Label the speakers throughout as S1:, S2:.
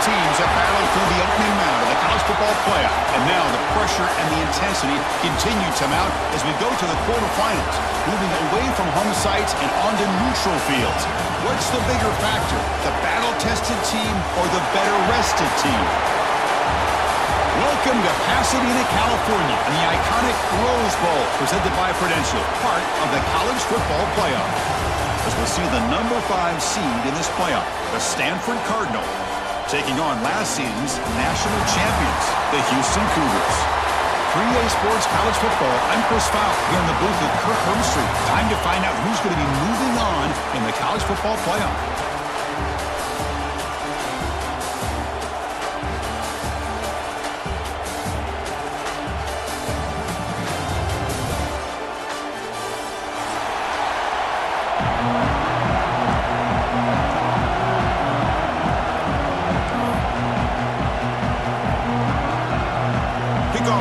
S1: teams have battled through the opening round of the college football playoff. And now the pressure and the intensity continue to mount as we go to the quarterfinals, moving away from home sites and onto neutral fields. What's the bigger factor, the battle-tested team or the better-rested team? Welcome to Pasadena, California, and the iconic Rose Bowl, presented by Prudential, part of the college football playoff. As we'll see the number 5 seed in this playoff, the Stanford Cardinal, taking on last season's national champions, the Houston Cougars. 3A Sports College Football, I'm Chris Fowl, here in the booth with Kirk Herbstreit. Time to find out who's going to be moving on in the college football playoff.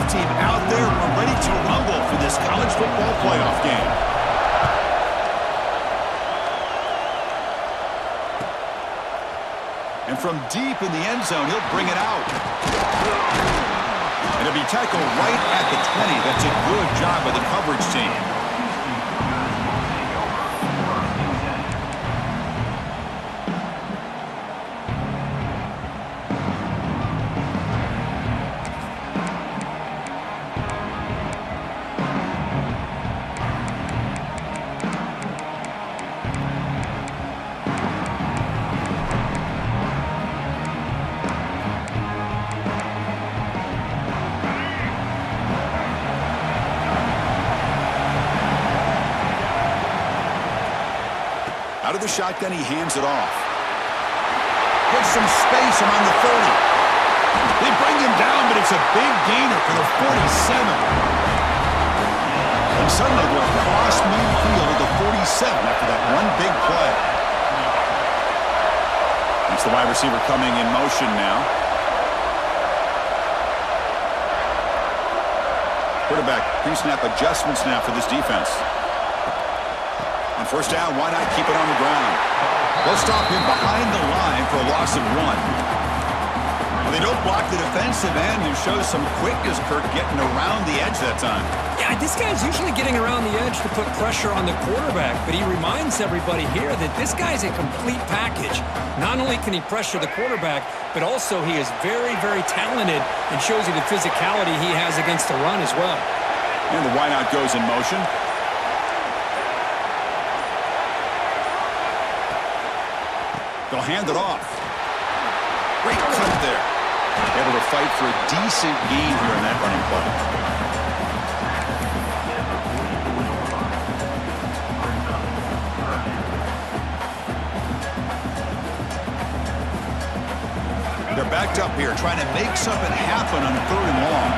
S1: Team out there, we're ready to rumble for this college football playoff game. And from deep in the end zone, he'll bring it out. And it'll be tackled right at the 20. That's a good job by the coverage team. Out of the shotgun, he hands it off. Gets some space around the 30. They bring him down, but it's a big gainer for the 47. And suddenly they're across midfield at the 47 after that one big play. It's the wide receiver coming in motion now. Quarterback pre-snap adjustments now for this defense. On first down, why not keep it on the ground? They'll stop him behind the line for a loss of 1. Well, they don't block the defensive end, who shows some quickness, Kirk, getting around the edge that time.
S2: Yeah, this guy's usually getting around the edge to put pressure on the quarterback, but he reminds everybody here that this guy's a complete package. Not only can he pressure the quarterback, but also he is very, very talented and shows you the physicality he has against the run as well.
S1: And the wideout goes in motion. They'll hand it off. Great cut there. Able to fight for a decent gain here in that running play. They're backed up here, trying to make something happen on 3rd and long.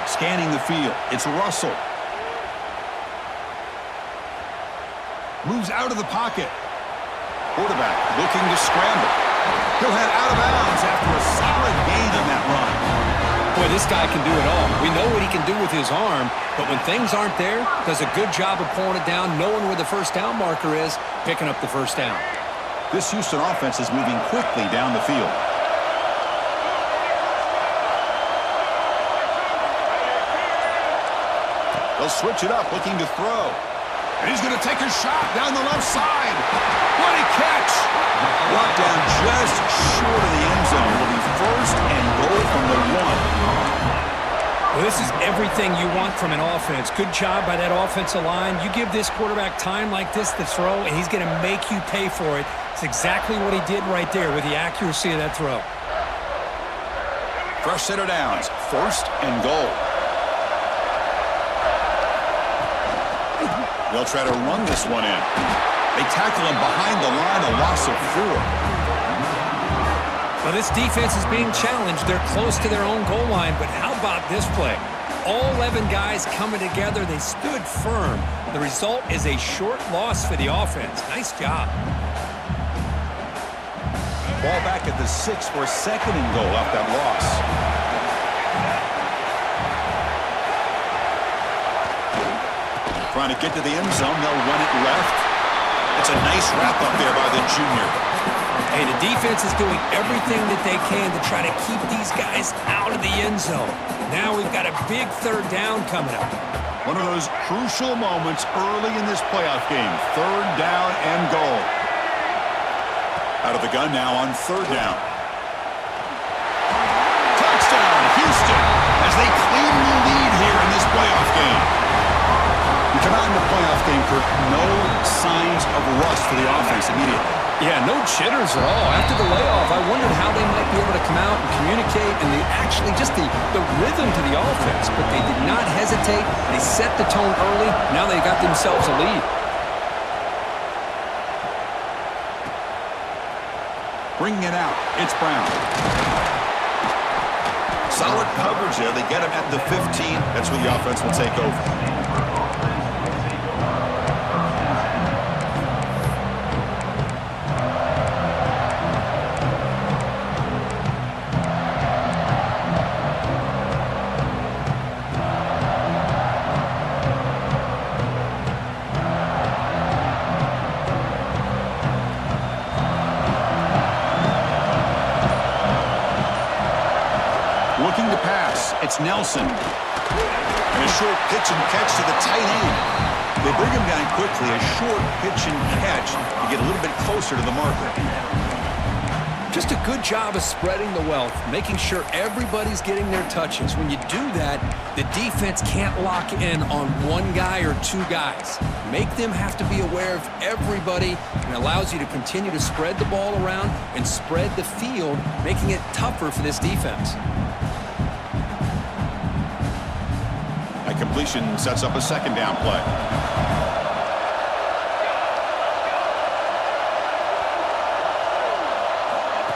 S1: Scanning the field, it's Russell. Moves out of the pocket. Quarterback looking to scramble. He'll head out of bounds after a solid gain on that run.
S2: Boy, this guy can do it all. We know what he can do with his arm, but when things aren't there, does a good job of pulling it down, knowing where the first down marker is, picking up the first down.
S1: This Houston offense is moving quickly down the field. They'll switch it up, looking to throw. And he's going to take a shot down the left side. What a catch! Brought down just short of the end zone. Will be 1st and goal from the 1.
S2: Well, this is everything you want from an offense. Good job by that offensive line. You give this quarterback time like this to throw, and he's going to make you pay for it. It's exactly what he did right there with the accuracy of that throw.
S1: Fresh set of downs. 1st and goal. They'll try to run this one in. They tackle him behind the line, a loss of 4.
S2: Well, this defense is being challenged. They're close to their own goal line, but how about this play? All 11 guys coming together. They stood firm. The result is a short loss for the offense. Nice job.
S1: Ball back at the 6 for a 2nd and goal off that loss. Trying to get to the end zone. They'll run it left. It's a nice wrap up there by the junior.
S2: Hey, the defense is doing everything that they can to try to keep these guys out of the end zone. Now we've got a big third down coming up.
S1: One of those crucial moments early in this playoff game. Third down and goal. Out of the gun now on third down. Touchdown, Houston, as they claim the lead here in this playoff game. We come out in the playoff game, Kirk, no signs of rust for the offense immediately.
S2: Yeah, no jitters at all. After the layoff, I wondered how they might be able to come out and communicate and just the rhythm to the offense. But they did not hesitate. They set the tone early. Now they got themselves a lead.
S1: Bringing it out, it's Brown. Solid coverage there. They get him at the 15. That's where the offense will take over. Looking to pass, it's Nelson. And a short pitch and catch to the tight end. They bring him down quickly. A short pitch and catch to get a little bit closer to the marker.
S2: Just a good job of spreading the wealth, making sure everybody's getting their touches. When you do that, the defense can't lock in on one guy or two guys. Make them have to be aware of everybody, and allows you to continue to spread the ball around and spread the field, making it tougher for this defense.
S1: Completion sets up a second down play.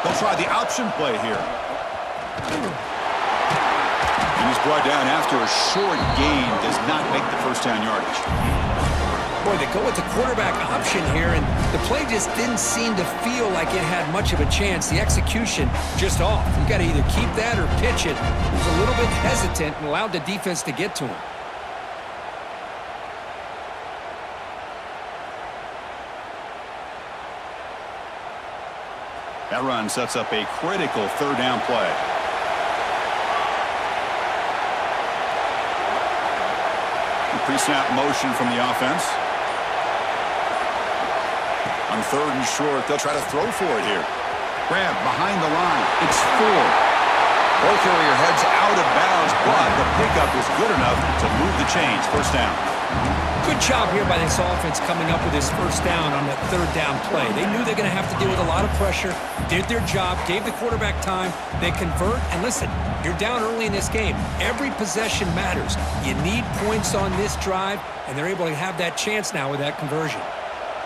S1: They'll try the option play here. And he's brought down after a short gain. Does not make the first down yardage.
S2: Boy, they go with the quarterback option here, and the play just didn't seem to feel like it had much of a chance. The execution just off. You got to either keep that or pitch it. He was a little bit hesitant and allowed the defense to get to him.
S1: That run sets up a critical third down play. Pre-snap motion from the offense. On third and short, they'll try to throw for it here. Grab behind the line. It's 4. Ball carrier heads out of bounds, but the pickup is good enough to move the chains. First down.
S2: Good job here by this offense coming up with this first down on that third down play. They knew they're going to have to deal with a lot of pressure, did their job, gave the quarterback time, they convert, and listen, you're down early in this game. Every possession matters. You need points on this drive, and they're able to have that chance now with that conversion.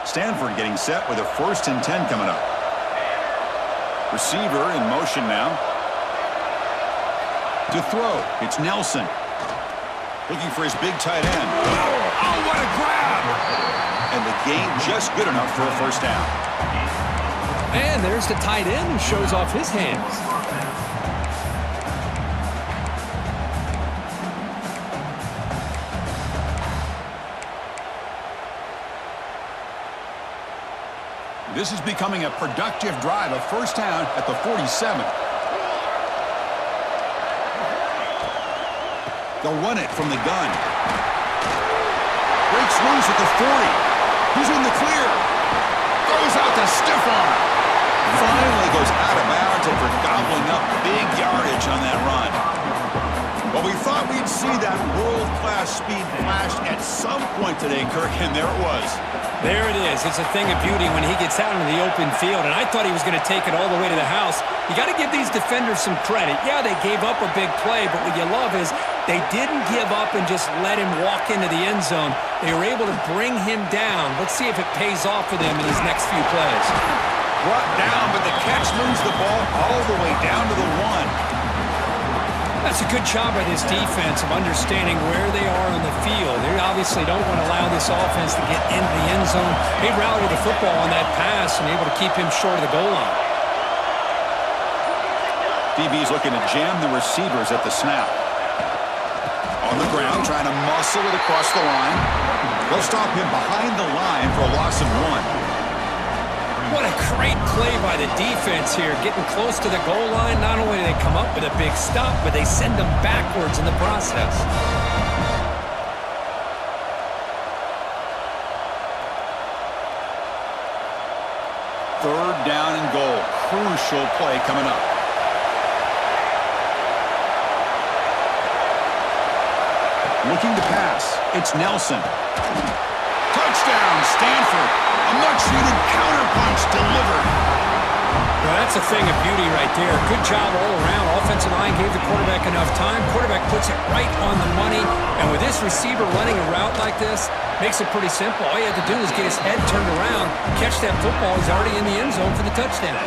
S1: Stanford getting set with a 1st and 10 coming up. Receiver in motion now. To throw, it's Nelson. Looking for his big tight end. Oh, what a grab! And the gain just good enough for a first down.
S2: And there's the tight end who shows off his hands.
S1: This is becoming a productive drive. A first down at the 47. They'll run it from the gun. Breaks loose at the 40. He's in the clear. Throws out the stiff arm. Finally goes out of bounds after gobbling up big yardage on that run. Well, we thought we'd see that world-class speed flash at some point today, Kirk, and there it was.
S2: There it is. It's a thing of beauty when he gets out into the open field, and I thought he was going to take it all the way to the house. You got to give these defenders some credit. Yeah, they gave up a big play, but what you love is they didn't give up and just let him walk into the end zone. They were able to bring him down. Let's see if it pays off for them in his next few plays.
S1: Brought down, but the catch moves the ball all the way down to the 1.
S2: That's a good job by this defense of understanding where they are on the field. They obviously don't want to allow this offense to get into the end zone. They rallied the football on that pass and able to keep him short of the goal line.
S1: DB's looking to jam the receivers at the snap. On the ground, trying to muscle it across the line. They'll stop him behind the line for a loss of 1.
S2: What a great play by the defense here. Getting close to the goal line, not only do they come up with a big stop, but they send them backwards in the process.
S1: Third down and goal. Crucial play coming up. Looking to pass. It's Nelson. Touchdown, Stanford. A much-needed counterpunch delivered.
S2: Well, that's a thing of beauty right there. Good job all around. Offensive line gave the quarterback enough time. Quarterback puts it right on the money. And with this receiver running a route like this, makes it pretty simple. All you have to do is get his head turned around, catch that football. He's already in the end zone for the touchdown.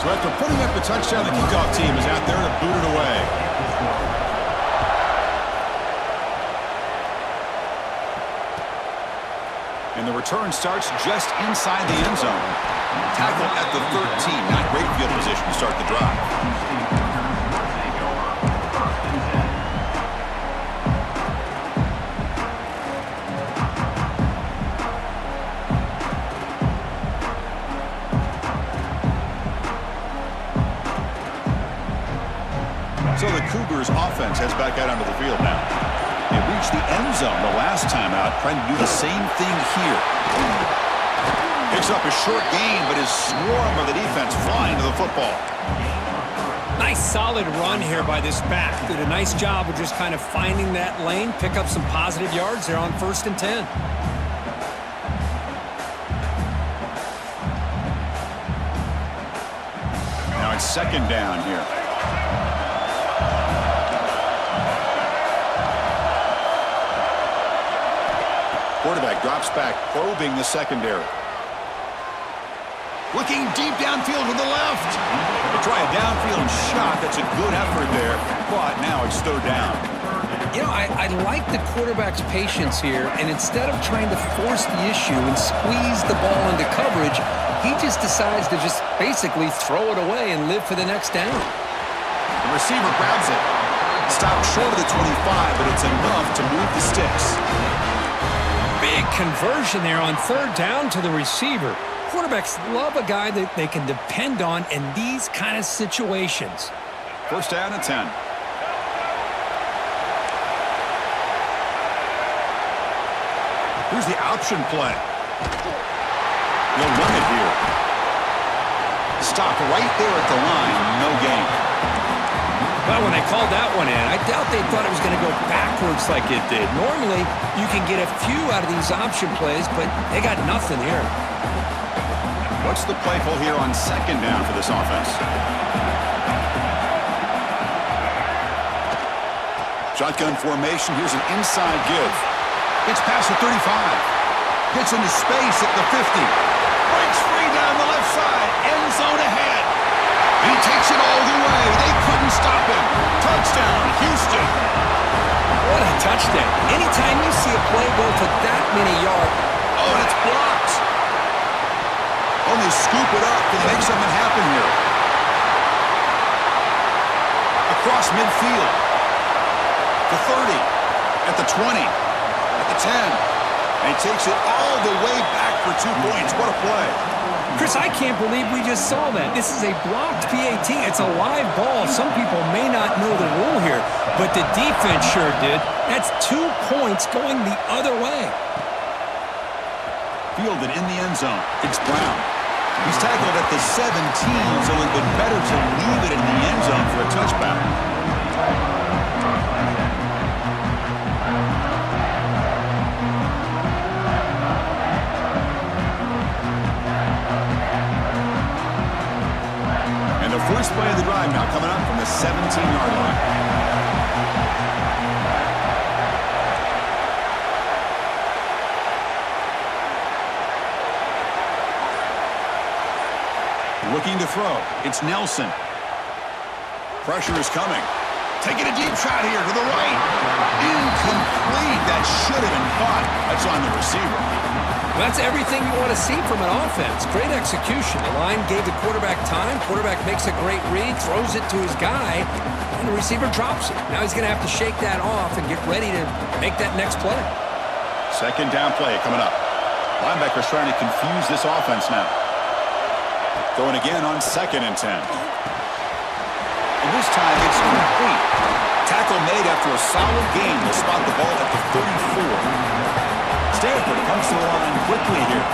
S1: So after putting up the touchdown, the kickoff team is out there to boot it away. And the return starts just inside the end zone. Tackle at the 13. Not great field position to start the drive. So the Cougars offense heads back out onto the field now. They reached the end zone the last time out, trying to do the same thing here. Picks up a short gain, but his swarm of the defense flying to the football.
S2: Nice solid run here by this back. Did a nice job of just kind of finding that lane, pick up some positive yards there on 1st and 10.
S1: Now it's 2nd down here. Quarterback drops back, probing the secondary. Looking deep downfield to the left. They try a downfield shot. That's a good effort there, but now it's 3rd down.
S2: You know, I like the quarterback's patience here, and instead of trying to force the issue and squeeze the ball into coverage, he just decides to just basically throw it away and live for the next down.
S1: The receiver grabs it. Stopped short of the 25, but it's enough to move the sticks.
S2: Big conversion there on 3rd down to the receiver. Quarterbacks love a guy that they can depend on in these kind of situations.
S1: 1st down and 10. Here's the option play. He'll run it here. Stop right there at the line. No gain.
S2: Well, when they called that one in, I doubt they thought it was going to go backwards like it did. Normally, you can get a few out of these option plays, but they got nothing here.
S1: What's the play call here on 2nd down for this offense? Shotgun formation. Here's an inside give. It's past the 35. Gets into space at the 50. Breaks free down the left side. End zone ahead. He takes it all the way. They couldn't stop him. Touchdown, Houston.
S2: What a touchdown. Anytime you see a play go for that many yards.
S1: Oh, and it's blocked. Oh, they scoop it up and make something happen here. Across midfield. The 30. At the 20. At the 10. And he takes it all the way back for 2 points. What a play.
S2: Chris, I can't believe we just saw that. This is a blocked PAT. It's a live ball. Some people may not know the rule here, but the defense sure did. That's 2 points going the other way.
S1: Fielded in the end zone. It's Brown. He's tackled at the 17, so it would have been better to leave it in the end zone for a touchback. First play of the drive now coming up from the 17-yard line. Looking to throw. It's Nelson. Pressure is coming. Taking a deep shot here to the right. Incomplete. That should have been caught. That's on the receiver.
S2: That's everything you want to see from an offense. Great execution. The line gave the quarterback time. Quarterback makes a great read, throws it to his guy, and the receiver drops it. Now he's going to have to shake that off and get ready to make that next play.
S1: Second down play coming up. Linebackers trying to confuse this offense now. Throwing again on 2nd and 10. And this time it's complete. Tackle made after a solid gain. They'll spot the ball at the 34. Stanford comes to the line quickly here.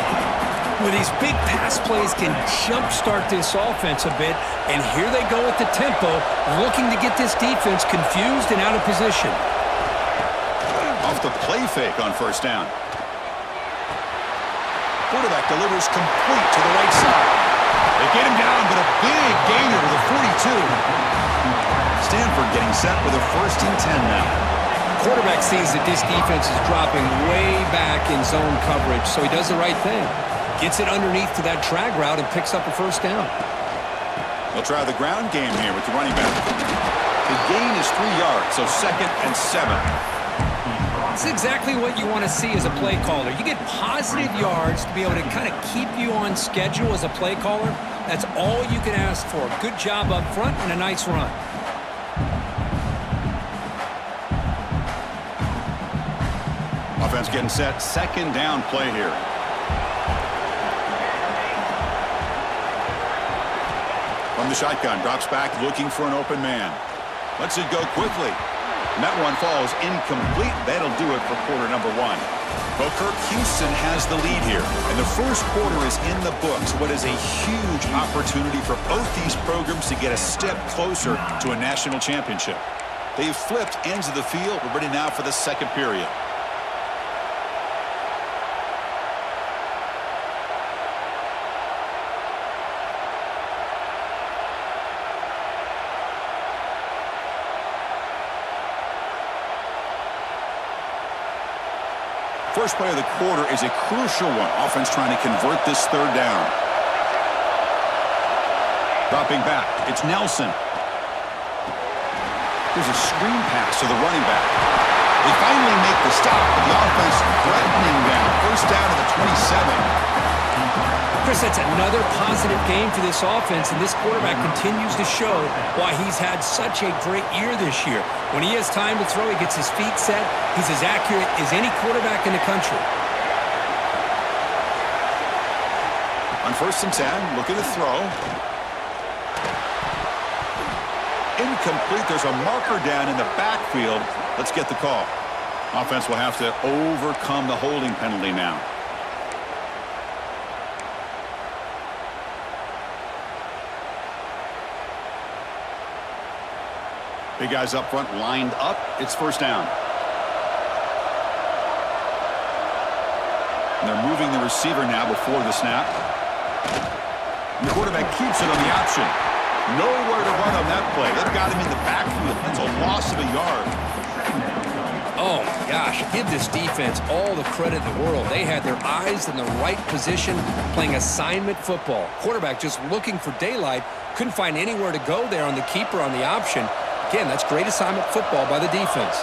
S2: With these big pass plays can jumpstart this offense a bit. And here they go with the tempo, looking to get this defense confused and out of position.
S1: Off the play fake on 1st down. Quarterback delivers complete to the right side. They get him down, but a big gainer to the 42. Stanford getting set with a 1st and 10 now.
S2: Quarterback sees that this defense is dropping way back in zone coverage, so he does the right thing. Gets it underneath to that drag route and picks up a 1st down.
S1: They'll try the ground game here with the running back. The gain is 3 yards, so 2nd and 7.
S2: It's exactly what you want to see as a play caller. You get positive yards to be able to kind of keep you on schedule as a play caller. That's all you can ask for. Good job up front and a nice run.
S1: Offense getting set. 2nd down play here. From the shotgun, drops back looking for an open man. Lets it go quickly. And that one falls incomplete. That'll do it for quarter number 1. Well, Kirk, Houston has the lead here. And the 1st quarter is in the books. What is a huge opportunity for both these programs to get a step closer to a national championship. They've flipped ends of the field. We're ready now for the 2nd period. First play of the quarter is a crucial one. Offense trying to convert this 3rd down. Dropping back. It's Nelson. There's a screen pass to the running back. They finally make the stop, but the offense threatening them. 1st down to the 27.
S2: Chris, that's another positive game for this offense, and this quarterback continues to show why he's had such a great year this year. When he has time to throw, he gets his feet set. He's as accurate as any quarterback in the country.
S1: On 1st and 10, looking to throw. Incomplete. There's a marker down in the backfield. Let's get the call. Offense will have to overcome the holding penalty now. Big guys up front lined up. It's 1st down. And they're moving the receiver now before the snap. And the quarterback keeps it on the option. Nowhere to run on that play. They've got him in the backfield. That's a loss of a yard.
S2: Oh, my gosh. Give this defense all the credit in the world. They had their eyes in the right position playing assignment football. Quarterback just looking for daylight. Couldn't find anywhere to go there on the keeper on the option. Again, that's great assignment football by the defense.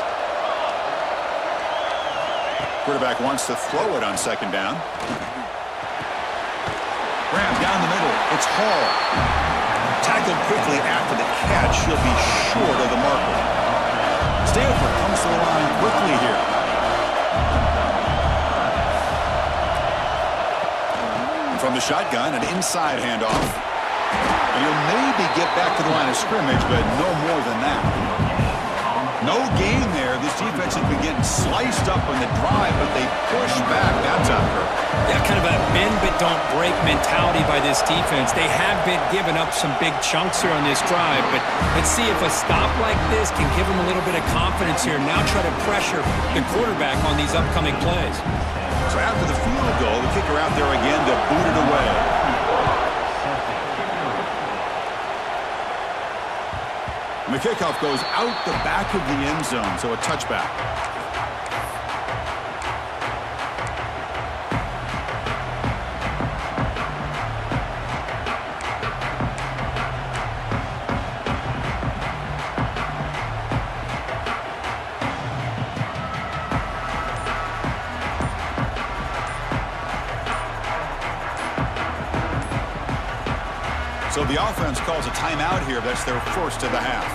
S1: Quarterback wants to throw it on 2nd down. Graham down the middle. It's Hall. Tackled quickly after the catch. He'll be short of the marker. Stanford comes to the line quickly here. And from the shotgun, an inside handoff. And he'll maybe get back to the line of scrimmage, but no more than that. No gain there. This defense has been getting sliced up on the drive, but they push back. That's after.
S2: Yeah, kind of a bend but don't break mentality by this defense. They have been giving up some big chunks here on this drive, but let's see if a stop like this can give them a little bit of confidence here. Now try to pressure the quarterback on these upcoming plays.
S1: So after the field goal, the kicker out there again to boot it away. And the kickoff goes out the back of the end zone, so a touchback. So the offense calls a timeout here. That's their 1st of the half.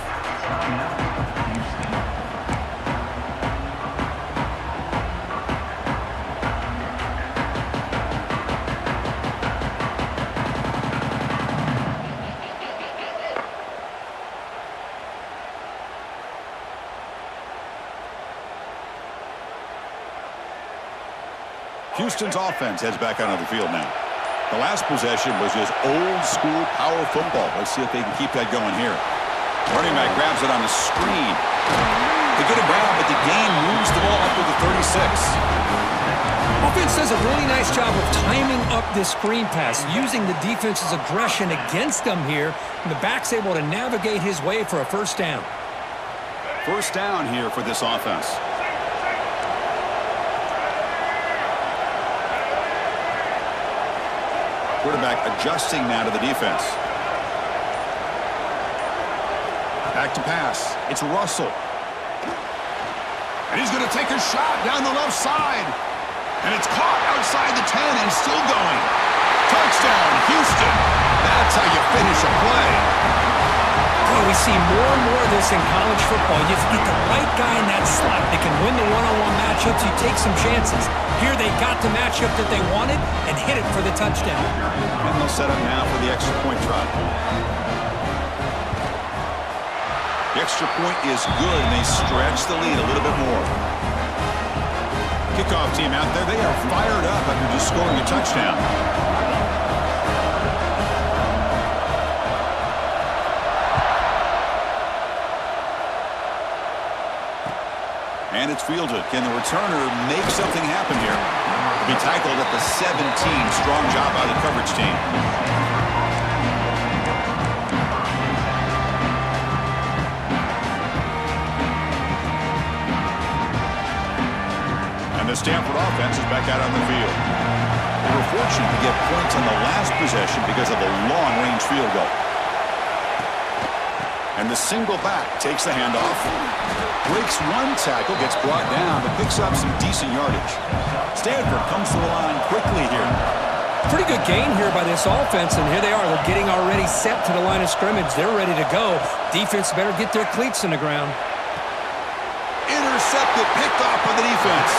S1: Houston's offense heads back onto the field now. The last possession was just old-school power football. Let's see if they can keep that going here. Running back grabs it on the screen. They get it down, but the game moves the ball up to the 36.
S2: Offense does a really nice job of timing up this screen pass, using the defense's aggression against them here, and the back's able to navigate his way for a first down.
S1: First down here for this offense. Quarterback adjusting now to the defense. Back to pass. It's Russell. And he's going to take a shot down the left side. And it's caught outside the 10 and still going. Touchdown, Houston. That's how you finish a play.
S2: Oh, we see more and more of this in college football. You get the right guy in that slot. They can win the one-on-one matchups. You take some chances. Here they got the matchup that they wanted and hit it for the touchdown.
S1: And they'll set up now for the extra point try. The extra point is good, and they stretch the lead a little bit more. Kickoff team out there, they are fired up after just scoring a touchdown. And it's fielded. Can the returner make something happen here? To be tackled at the 17. Strong job by the coverage team. And the Stanford offense is back out on the field. They were fortunate to get points on the last possession because of a long-range field goal. And the single back takes the handoff. Breaks one tackle, gets brought down, but picks up some decent yardage. Stanford comes to the line quickly here.
S2: Pretty good gain here by this offense, and here they are. They're getting already set to the line of scrimmage. They're ready to go. Defense better get their cleats in the ground.
S1: Intercepted, picked off by the defense.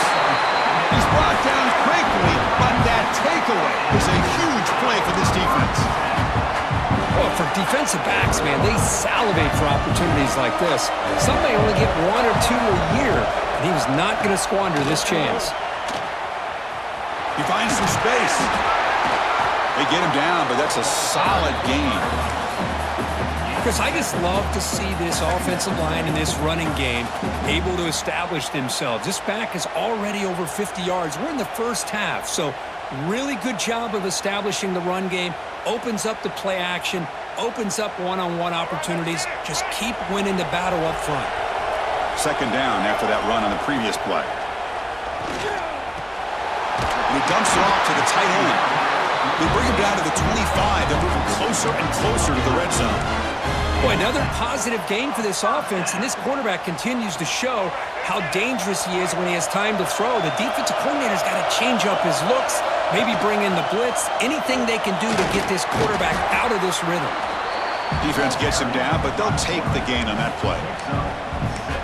S1: He's brought down quickly, but that takeaway is a huge play for this defense.
S2: Well, for defensive backs, man, they salivate for opportunities like this. Some may only get one or two a year, and he was not going to squander this chance.
S1: He finds some space. They get him down, but that's a solid gain.
S2: Chris, I just love to see this offensive line in this running game able to establish themselves. This back is already over 50 yards. We're in the first half, so really good job of establishing the run game. Opens up the play action, opens up one-on-one opportunities. Just keep winning the battle up front.
S1: Second down after that run on the previous play. And he dumps it off to the tight end. They bring him down to the 25. They're moving closer and closer to the red zone.
S2: Boy, another positive game for this offense, and this quarterback continues to show how dangerous he is when he has time to throw. The defensive coordinator's got to change up his looks, maybe bring in the blitz, anything they can do to get this quarterback out of this rhythm.
S1: Defense gets him down, but they'll take the gain on that play.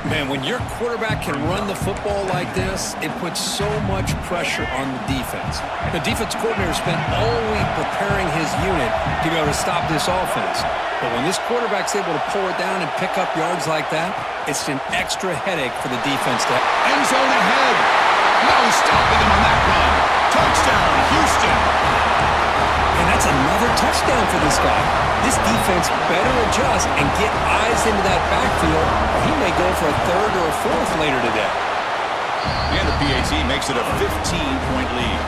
S2: Man, when your quarterback can run the football like this, it puts so much pressure on the defense. The defensive coordinator spent all week preparing his unit to be able to stop this offense. But when this quarterback's able to pull it down and pick up yards like that, it's an extra headache for the defense to
S1: end zone ahead. Now he's stopping him on that run. Touchdown, Houston.
S2: And that's another touchdown for this guy. This defense better adjust and get eyes into that backfield, or he may go for a third or a fourth later today.
S1: And the PAT makes it a 15-point lead.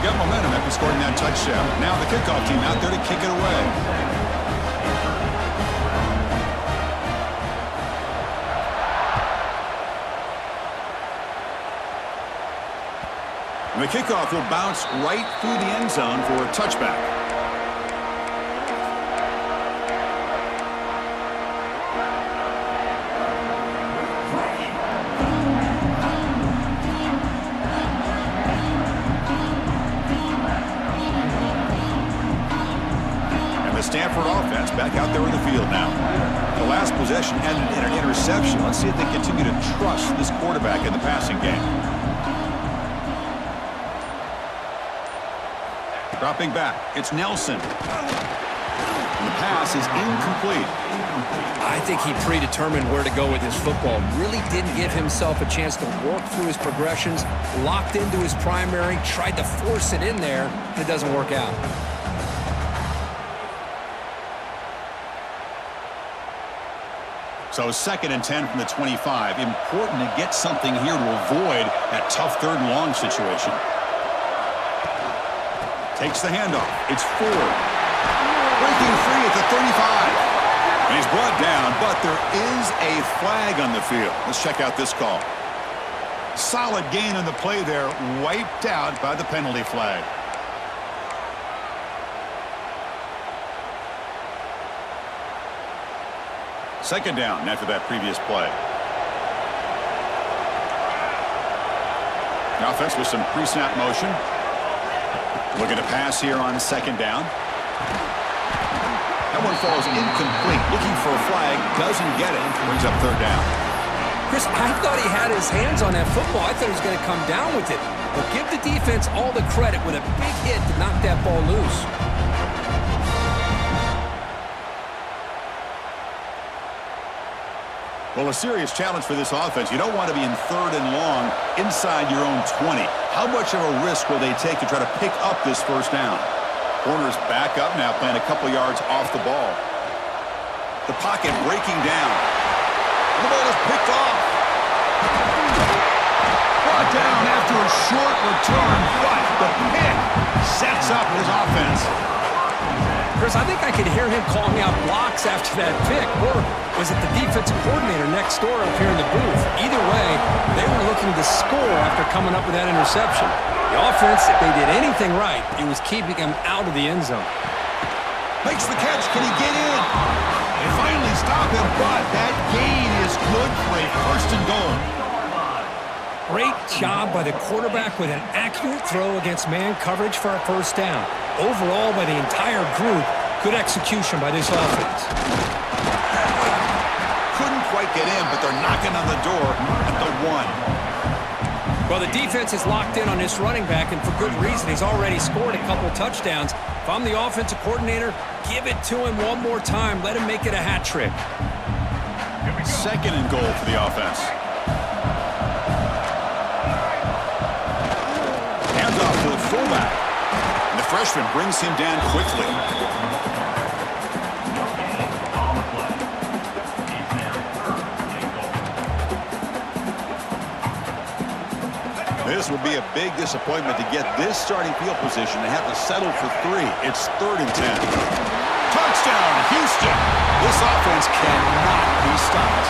S1: Got momentum after scoring that touchdown. Now the kickoff team out there to kick it away. And the kickoff will bounce right through the end zone for a touchback. And the Stanford offense back out there in the field now. The last possession ended in an interception. Let's see if they continue to trust this quarterback in the passing game. Dropping back, it's Nelson. And the pass is incomplete.
S2: I think he predetermined where to go with his football. Really didn't give himself a chance to work through his progressions, locked into his primary, tried to force it in there, and it doesn't work out.
S1: So 2nd and 10 from the 25. Important to get something here to avoid that tough 3rd and long situation. Takes the handoff. It's Ford. Breaking free at the 35. And he's brought down, but there is a flag on the field. Let's check out this call. Solid gain on the play there, wiped out by the penalty flag. Second down after that previous play. The offense with some pre-snap motion. Looking to pass here on 2nd down. That one falls incomplete. Looking for a flag. Doesn't get it. Brings up 3rd down.
S2: Chris, I thought he had his hands on that football. I thought he was going to come down with it. But give the defense all the credit with a big hit to knock that ball loose.
S1: Well, a serious challenge for this offense. You don't want to be in 3rd and long inside your own 20. How much of a risk will they take to try to pick up this 1st down? Corners back up now, playing a couple yards off the ball. The pocket breaking down. The ball is picked off. Brought down after a short return, but the pick sets up his offense.
S2: Chris, I think I could hear him calling out blocks after that pick. Or was it the defensive coordinator next door up here in the booth? Either way, they were looking to score after coming up with that interception. The offense, if they did anything right, it was keeping him out of the end zone.
S1: Makes the catch. Can he get in? They finally stop him, but that gain is good for a 1st and goal.
S2: Great job by the quarterback with an accurate throw against man coverage for a 1st down. Overall, by the entire group, good execution by this offense.
S1: Couldn't quite get in, but they're knocking on the door at the 1.
S2: Well, the defense is locked in on this running back, and for good reason. He's already scored a couple touchdowns. If I'm the offensive coordinator, give it to him one more time. Let him make it a hat trick.
S1: 2nd and goal for the offense. Handoff to the fullback. And the freshman brings him down quickly. This would be a big disappointment to get this starting field position and have to settle for 3. It's 3rd and 10. Touchdown, Houston! This offense cannot be stopped.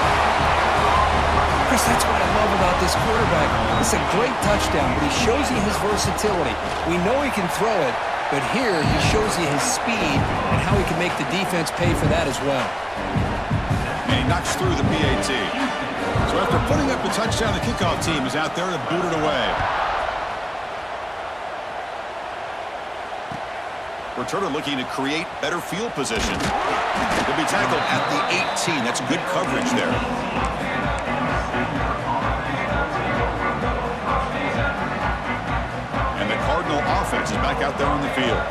S2: Chris, that's what I love about this quarterback. It's a great touchdown, but he shows you his versatility. We know he can throw it, but here he shows you his speed and how he can make the defense pay for that as well.
S1: And he knocks through the PAT. So after putting up the touchdown, the kickoff team is out there to boot it away. Returner looking to create better field position. He'll be tackled at the 18. That's good coverage there. And the Cardinal offense is back out there on the field.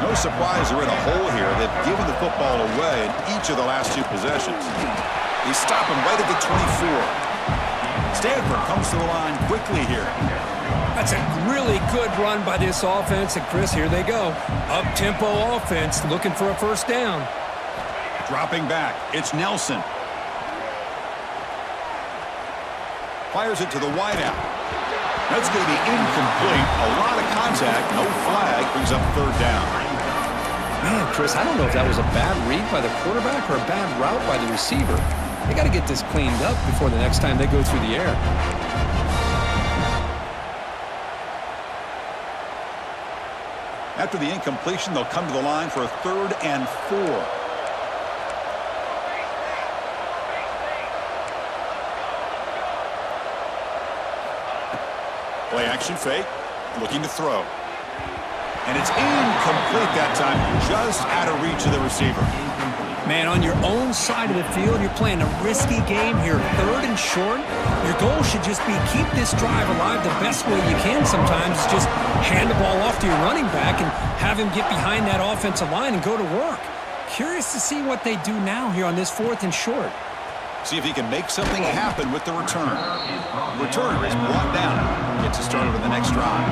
S1: No surprise they're in a hole here. They've given the football away in each of the last 2 possessions. They stop him right at the 24. Stanford comes to the line quickly here.
S2: That's a really good run by this offense. And, Chris, here they go. Up-tempo offense looking for a 1st down.
S1: Dropping back. It's Nelson. Fires it to the wideout. That's going to be incomplete. A lot of contact. No flag. Brings up 3rd down.
S2: Man, Chris, I don't know if that was a bad read by the quarterback or a bad route by the receiver. They got to get this cleaned up before the next time they go through the air.
S1: After the incompletion, they'll come to the line for a 3rd and 4. Play action fake, looking to throw. And it's incomplete that time, just out of reach of the receiver.
S2: Man, on your own side of the field, you're playing a risky game here. 3rd and short. Your goal should just be keep this drive alive the best way you can sometimes. Just hand the ball off to your running back and have him get behind that offensive line and go to work. Curious to see what they do now here on this 4th and short.
S1: See if he can make something happen with the return. Returner is brought down. Gets us started on the next drive.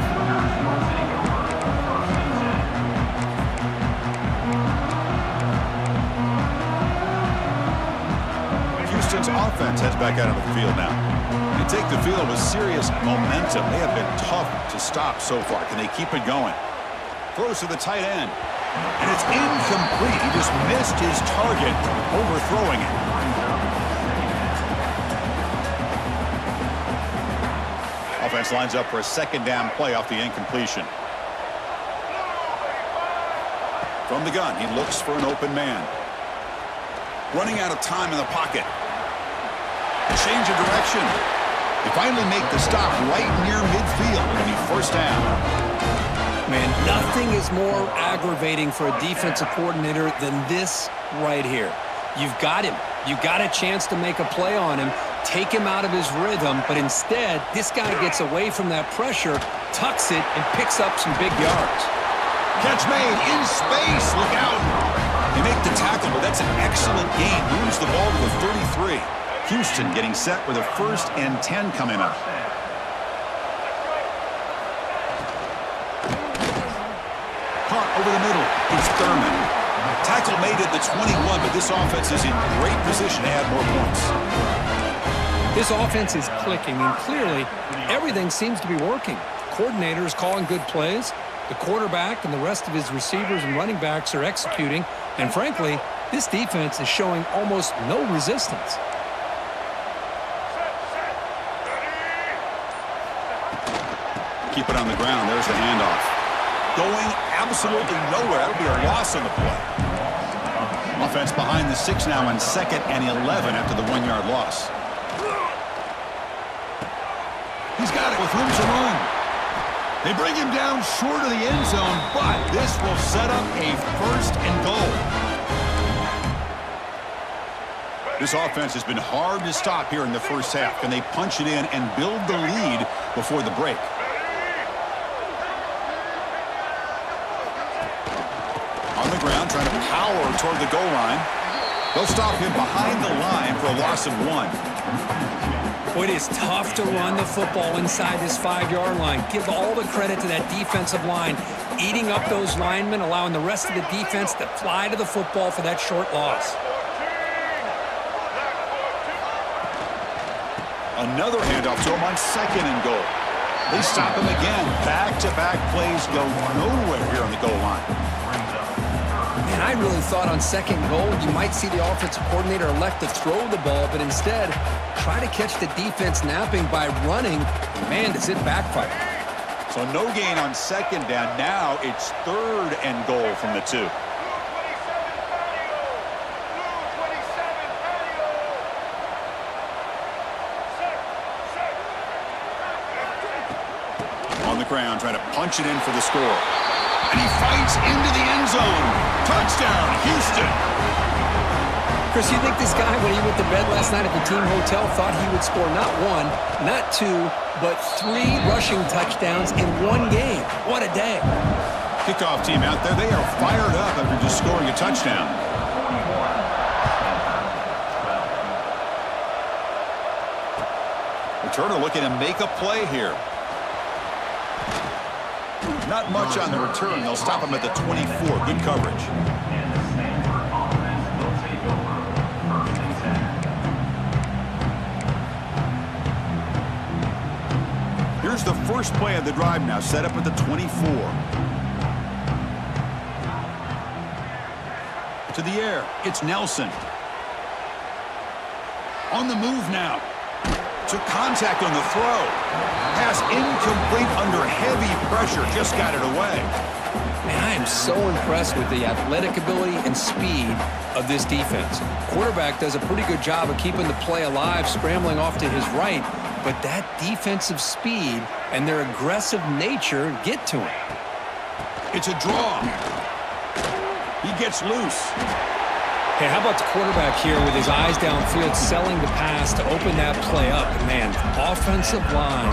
S1: Houston's offense heads back out of the field now. They take the field with serious momentum. They have been tough to stop so far. Can they keep it going? Throws to the tight end. And it's incomplete. He just missed his target, overthrowing it. Offense lines up for a 2nd down play off the incompletion. From the gun, he looks for an open man. Running out of time in the pocket. Change of direction. They finally make the stop right near midfield. It'll be 1st down.
S2: Man, nothing is more aggravating for a defensive coordinator than this right here. You've got him. You've got a chance to make a play on him, take him out of his rhythm, but instead, this guy gets away from that pressure, tucks it, and picks up some big yards.
S1: Catch made in space. Look out. They make the tackle, but that's an excellent gain. Moves the ball to the 33. Houston getting set with a 1st and 10 coming up. Caught over the middle. It's Thurman. Tackle made at the 21, but this offense is in great position to add more points.
S2: This offense is clicking, and clearly everything seems to be working. Coordinator is calling good plays. The quarterback and the rest of his receivers and running backs are executing. And frankly, this defense is showing almost no resistance.
S1: Keep it on the ground. There's the handoff. Going absolutely nowhere. That'll be a loss on the play. Offense behind the 6 now on 2nd and 11 after the 1-yard loss. He's got it with room to run. They bring him down short of the end zone, but this will set up a 1st and goal. This offense has been hard to stop here in the 1st half. Can they punch it in and build the lead before the break? On the ground, trying to power toward the goal line. They'll stop him behind the line for a loss of 1.
S2: Boy, it is tough to run the football inside this 5-yard line. Give all the credit to that defensive line, eating up those linemen, allowing the rest of the defense to fly to the football for that short loss.
S1: Another handoff to him on 2nd and goal. They stop him again. Back-to-back plays go nowhere here on the goal line.
S2: Man, I really thought on 2nd goal you might see the offensive coordinator elect to throw the ball, but instead try to catch the defense napping by running. Man, does it backfire.
S1: So no gain on 2nd down. Now it's 3rd and goal from the 2. On the ground, trying to punch it in for the score. And he fights into the end zone. Touchdown, Houston.
S2: Chris, you think this guy, when he went to bed last night at the team hotel, thought he would score not 1, not 2, but 3 rushing touchdowns in 1 game? What a day.
S1: Kickoff team out there. They are fired up after just scoring a touchdown. Returner looking to make a play here. Not much on the return. They'll stop him at the 24. Good coverage. Here's the first play of the drive now, set up at the 24. To the air, it's Nelson. On the move now. Took contact on the throw. Pass incomplete under heavy pressure. Just got it away.
S2: Man, I am so impressed with the athletic ability and speed of this defense. Quarterback does a pretty good job of keeping the play alive, scrambling off to his right, but that defensive speed and their aggressive nature get to him.
S1: It's a draw. He gets loose.
S2: Hey, how about the quarterback here with his eyes downfield, selling the pass to open that play up? Man, offensive line,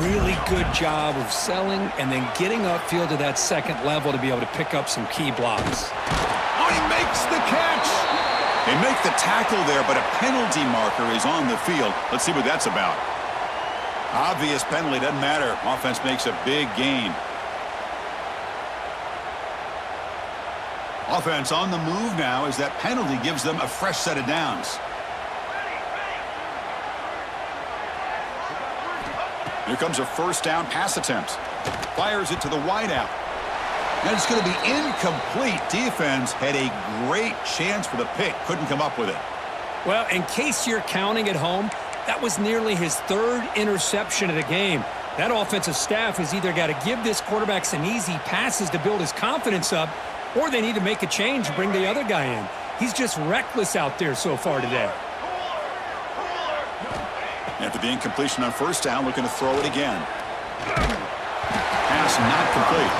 S2: really good job of selling and then getting upfield to that second level to be able to pick up some key blocks.
S1: Oh, he makes the catch. They make the tackle there, but a penalty marker is on the field. Let's see what that's about. Obvious penalty, doesn't matter. Offense makes a big gain. Offense on the move now as that penalty gives them a fresh set of downs. Here comes a first down pass attempt. Fires it to the wideout. And it's going to be incomplete. Defense had a great chance for the pick. Couldn't come up with it.
S2: Well, in case you're counting at home, that was nearly his third interception of the game. That offensive staff has either got to give this quarterback some easy passes to build his confidence up, or they need to make a change and bring the other guy in. He's just reckless out there so far today.
S1: After the incompletion on first down, looking to throw it again. Pass not complete.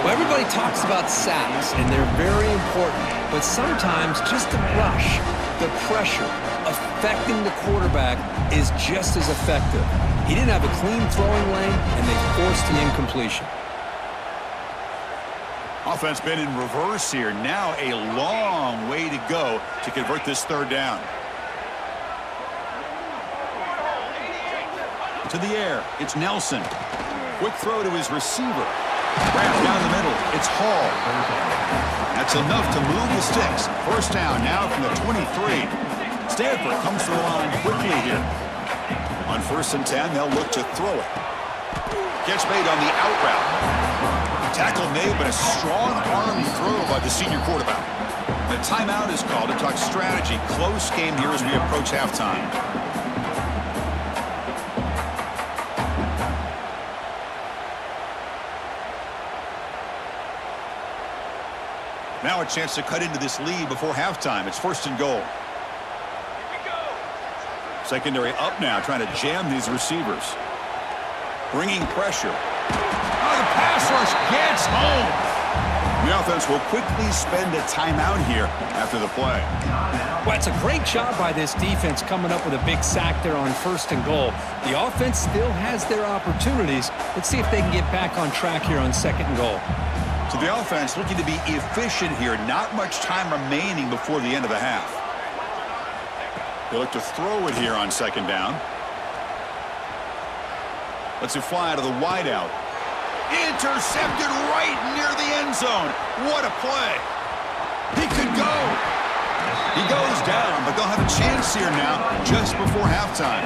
S2: Well, everybody talks about sacks, and they're very important. But sometimes just the rush, the pressure, affecting the quarterback is just as effective. He didn't have a clean throwing lane, and they forced the incompletion.
S1: Offense been in reverse here. Now a long way to go to convert this third down. To the air, it's Nelson. Quick throw to his receiver. Wrapped down the middle, it's Hall. That's enough to move the sticks. First down now from the 23. Stanford comes to the line quickly here. On 1st and 10, they'll look to throw it. Catch made on the out route. Tackle made, but a strong arm throw by the senior quarterback. The timeout is called to talk strategy. Close game here as we approach halftime. Now a chance to cut into this lead before halftime. It's 1st and goal. Secondary up now, trying to jam these receivers. Bringing pressure. Oh, the pass rush gets home. The offense will quickly spend a timeout here after the play.
S2: Well, it's a great job by this defense coming up with a big sack there on 1st and goal. The offense still has their opportunities. Let's see if they can get back on track here on 2nd and goal.
S1: So the offense looking to be efficient here. Not much time remaining before the end of the half. They look to throw it here on 2nd down. Lets it fly out of the wideout. Intercepted right near the end zone. What a play. He could go. He goes down, but they'll have a chance here now just before halftime.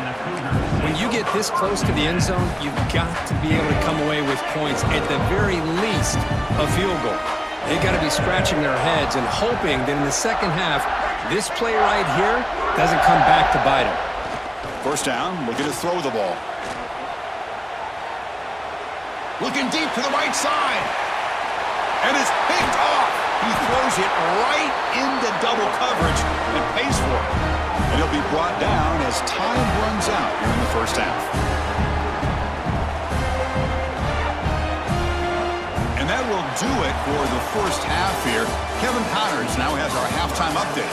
S2: When you get this close to the end zone, you've got to be able to come away with points, at the very least, a field goal. They've got to be scratching their heads and hoping that in the second half, this play right here doesn't come back to bite them.
S1: First down, looking to throw the ball. Looking deep to the right side. And it's picked off. He throws it right into double coverage and pays for it. And he'll be brought down as time runs out here in the first half. And that will do it for the first half here. Kevin Connors now has our halftime update.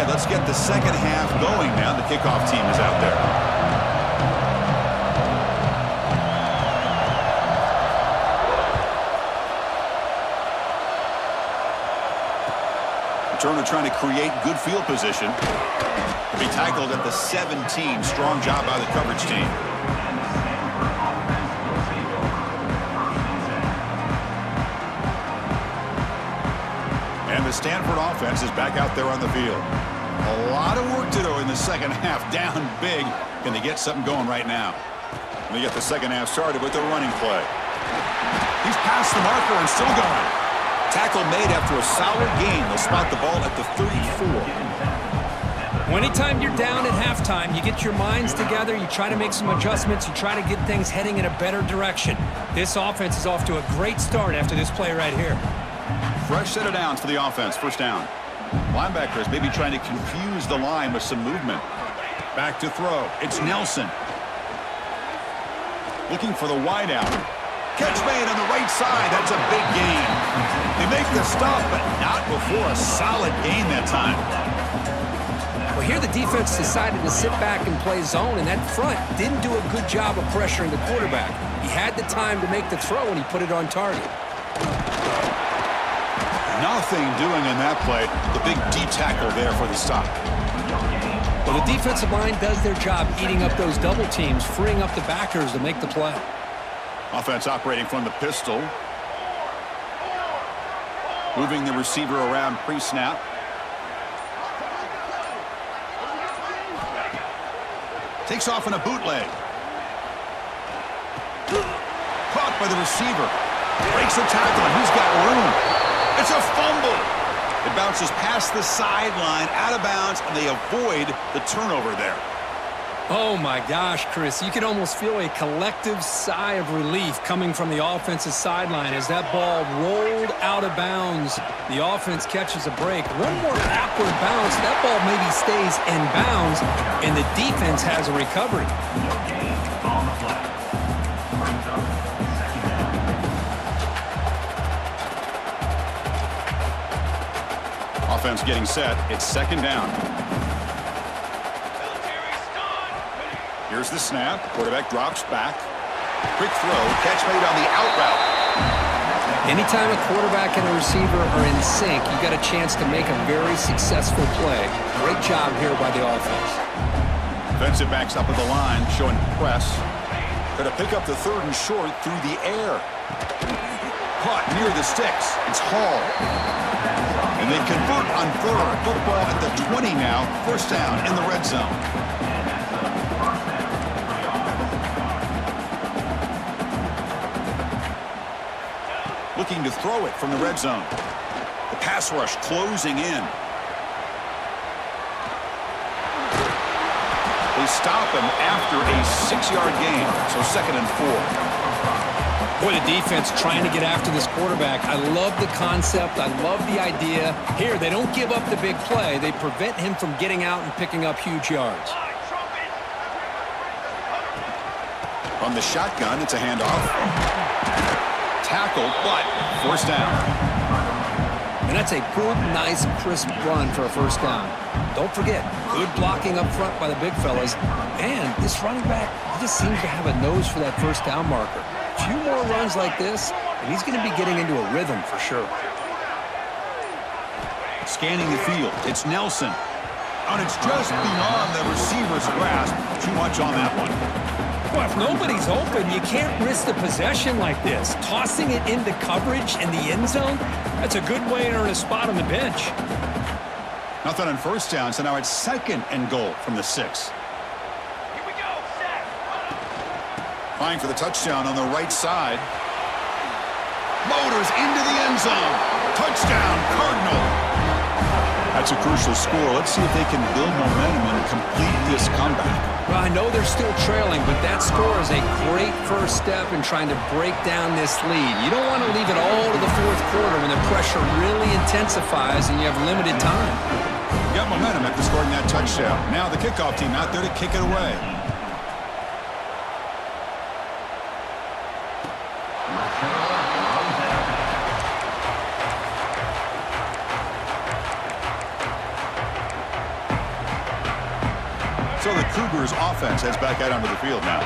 S1: Let's get the second half going now. The kickoff team is out there. Returner trying to create good field position. To be tackled at the 17. Strong job by the coverage team. And the Stanford offense is back out there on the field. A lot of work to do in the second half. Down big. Can they get something going right now? They get the second half started with the running play. He's past the marker and still going. Tackle made after a solid gain. They'll spot the ball at the 34.
S2: Anytime you're down at halftime, you get your minds together, you try to make some adjustments, you try to get things heading in a better direction. This offense is off to a great start after this play right here.
S1: Fresh set of downs for the offense. First down. Linebackers maybe trying to confuse the line with some movement. Back to throw. It's Nelson. Looking for the wideout. Catch made on the right side. That's a big gain. They make the stop, but not before a solid gain that time.
S2: Well, here the defense decided to sit back and play zone, and that front didn't do a good job of pressuring the quarterback. He had the time to make the throw, and he put it on target.
S1: Nothing doing in that play. The big D tackle there for the stop.
S2: Well, the defensive line does their job eating up those double teams, freeing up the backers to make the play.
S1: Offense operating from the pistol. Moving the receiver around pre-snap. Takes off in a bootleg. Caught by the receiver. Breaks the tackle, and he's got room. It's a fumble. It bounces past the sideline, out of bounds, and they avoid the turnover there.
S2: Oh, my gosh, Chris. You can almost feel a collective sigh of relief coming from the offensive sideline as that ball rolled out of bounds. The offense catches a break. One more awkward bounce. That ball maybe stays in bounds, and the defense has a recovery.
S1: Offense getting set. It's second down. Here's the snap. Quarterback drops back. Quick throw. Catch made on the out route.
S2: Anytime a quarterback and a receiver are in sync, you got a chance to make a very successful play. Great job here by the offense.
S1: Defensive backs up at the line, showing press. Going to pick up the third and short through the air. Caught near the sticks. It's Hall. And they convert on third. Football at the 20 now. First down in the red zone. Looking to throw it from the red zone. The pass rush closing in. They stop him after a 6-yard gain. So second and 4.
S2: Boy, the defense trying to get after this quarterback. I love the concept. I love the idea. Here, they don't give up the big play. They prevent him from getting out and picking up huge yards.
S1: From the shotgun, it's a handoff. Tackled, but first down.
S2: And that's a good, nice, crisp run for a first down. Don't forget, good blocking up front by the big fellas. And this running back, he just seems to have a nose for that first down marker. A few more runs like this, and he's going to be getting into a rhythm for sure.
S1: Scanning the field, it's Nelson. And it's just beyond the receiver's grasp. Too much on that one.
S2: Well, if nobody's open, you can't risk the possession like this. Tossing it into coverage in the end zone, that's a good way to earn a spot on the bench.
S1: Nothing on first down, so now it's second and goal from the 6. Trying for the touchdown on the right side. Motors into the end zone. Touchdown, Cardinal. That's a crucial score. Let's see if they can build momentum and complete this comeback.
S2: Well, I know they're still trailing, but that score is a great first step in trying to break down this lead. You don't want to leave it all to the fourth quarter when the pressure really intensifies and you have limited time.
S1: You got momentum after scoring that touchdown. Now the kickoff team out there to kick it away. So the Cougars offense heads back out onto the field now.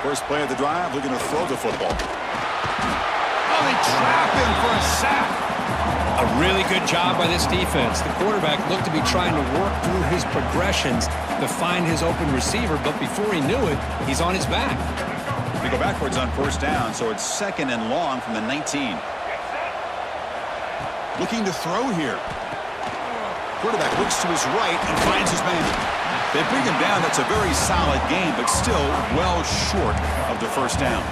S1: First play of the drive, looking to throw the football. Oh, they trap him for a sack.
S2: A really good job by this defense. The quarterback looked to be trying to work through his progressions to find his open receiver, but before he knew it, he's on his back.
S1: They go backwards on first down, so it's second and long from the 19. Looking to throw here. Quarterback looks to his right and finds his man. They bring him down. That's a very solid game, but still well short of the first down.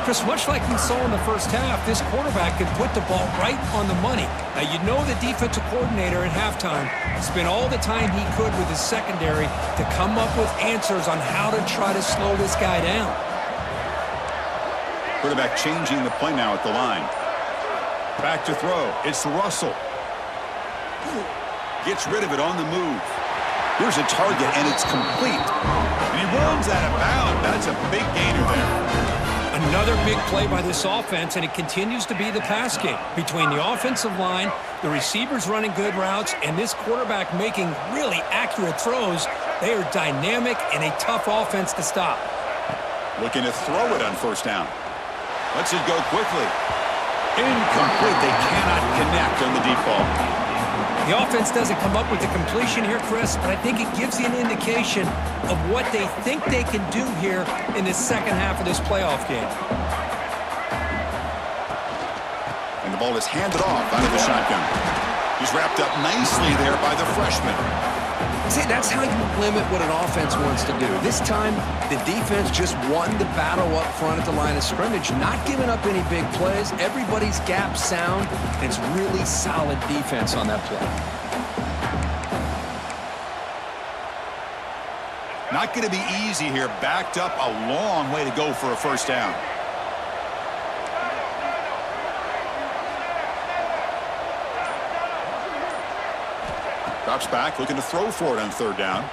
S2: Chris, much like we saw in the first half, this quarterback can put the ball right on the money. Now, you know the defensive coordinator at halftime spent all the time he could with his secondary to come up with answers on how to try to slow this guy down.
S1: Quarterback changing the play now at the line. Back to throw. It's Russell. Gets rid of it on the move. Here's a target, and it's complete. And he runs out of bounds. That's a big gainer there.
S2: Another big play by this offense, and it continues to be the pass game. Between the offensive line, the receivers running good routes, and this quarterback making really accurate throws, they are dynamic and a tough offense to stop.
S1: Looking to throw it on first down. Lets it go quickly. Incomplete. They cannot connect on the deep ball.
S2: The offense doesn't come up with the completion here, Chris, but I think it gives you an indication of what they think they can do here in the second half of this playoff game.
S1: And the ball is handed off out of the shotgun. He's wrapped up nicely there by the freshman.
S3: See, that's how you limit what an offense wants to do. This time, the defense just won the battle up front at the line of scrimmage, not giving up any big plays. Everybody's gap sound. It's really solid defense on that play.
S1: Not going to be easy here. Backed up a long way to go for a first down. Drops back, looking to throw for it on third down.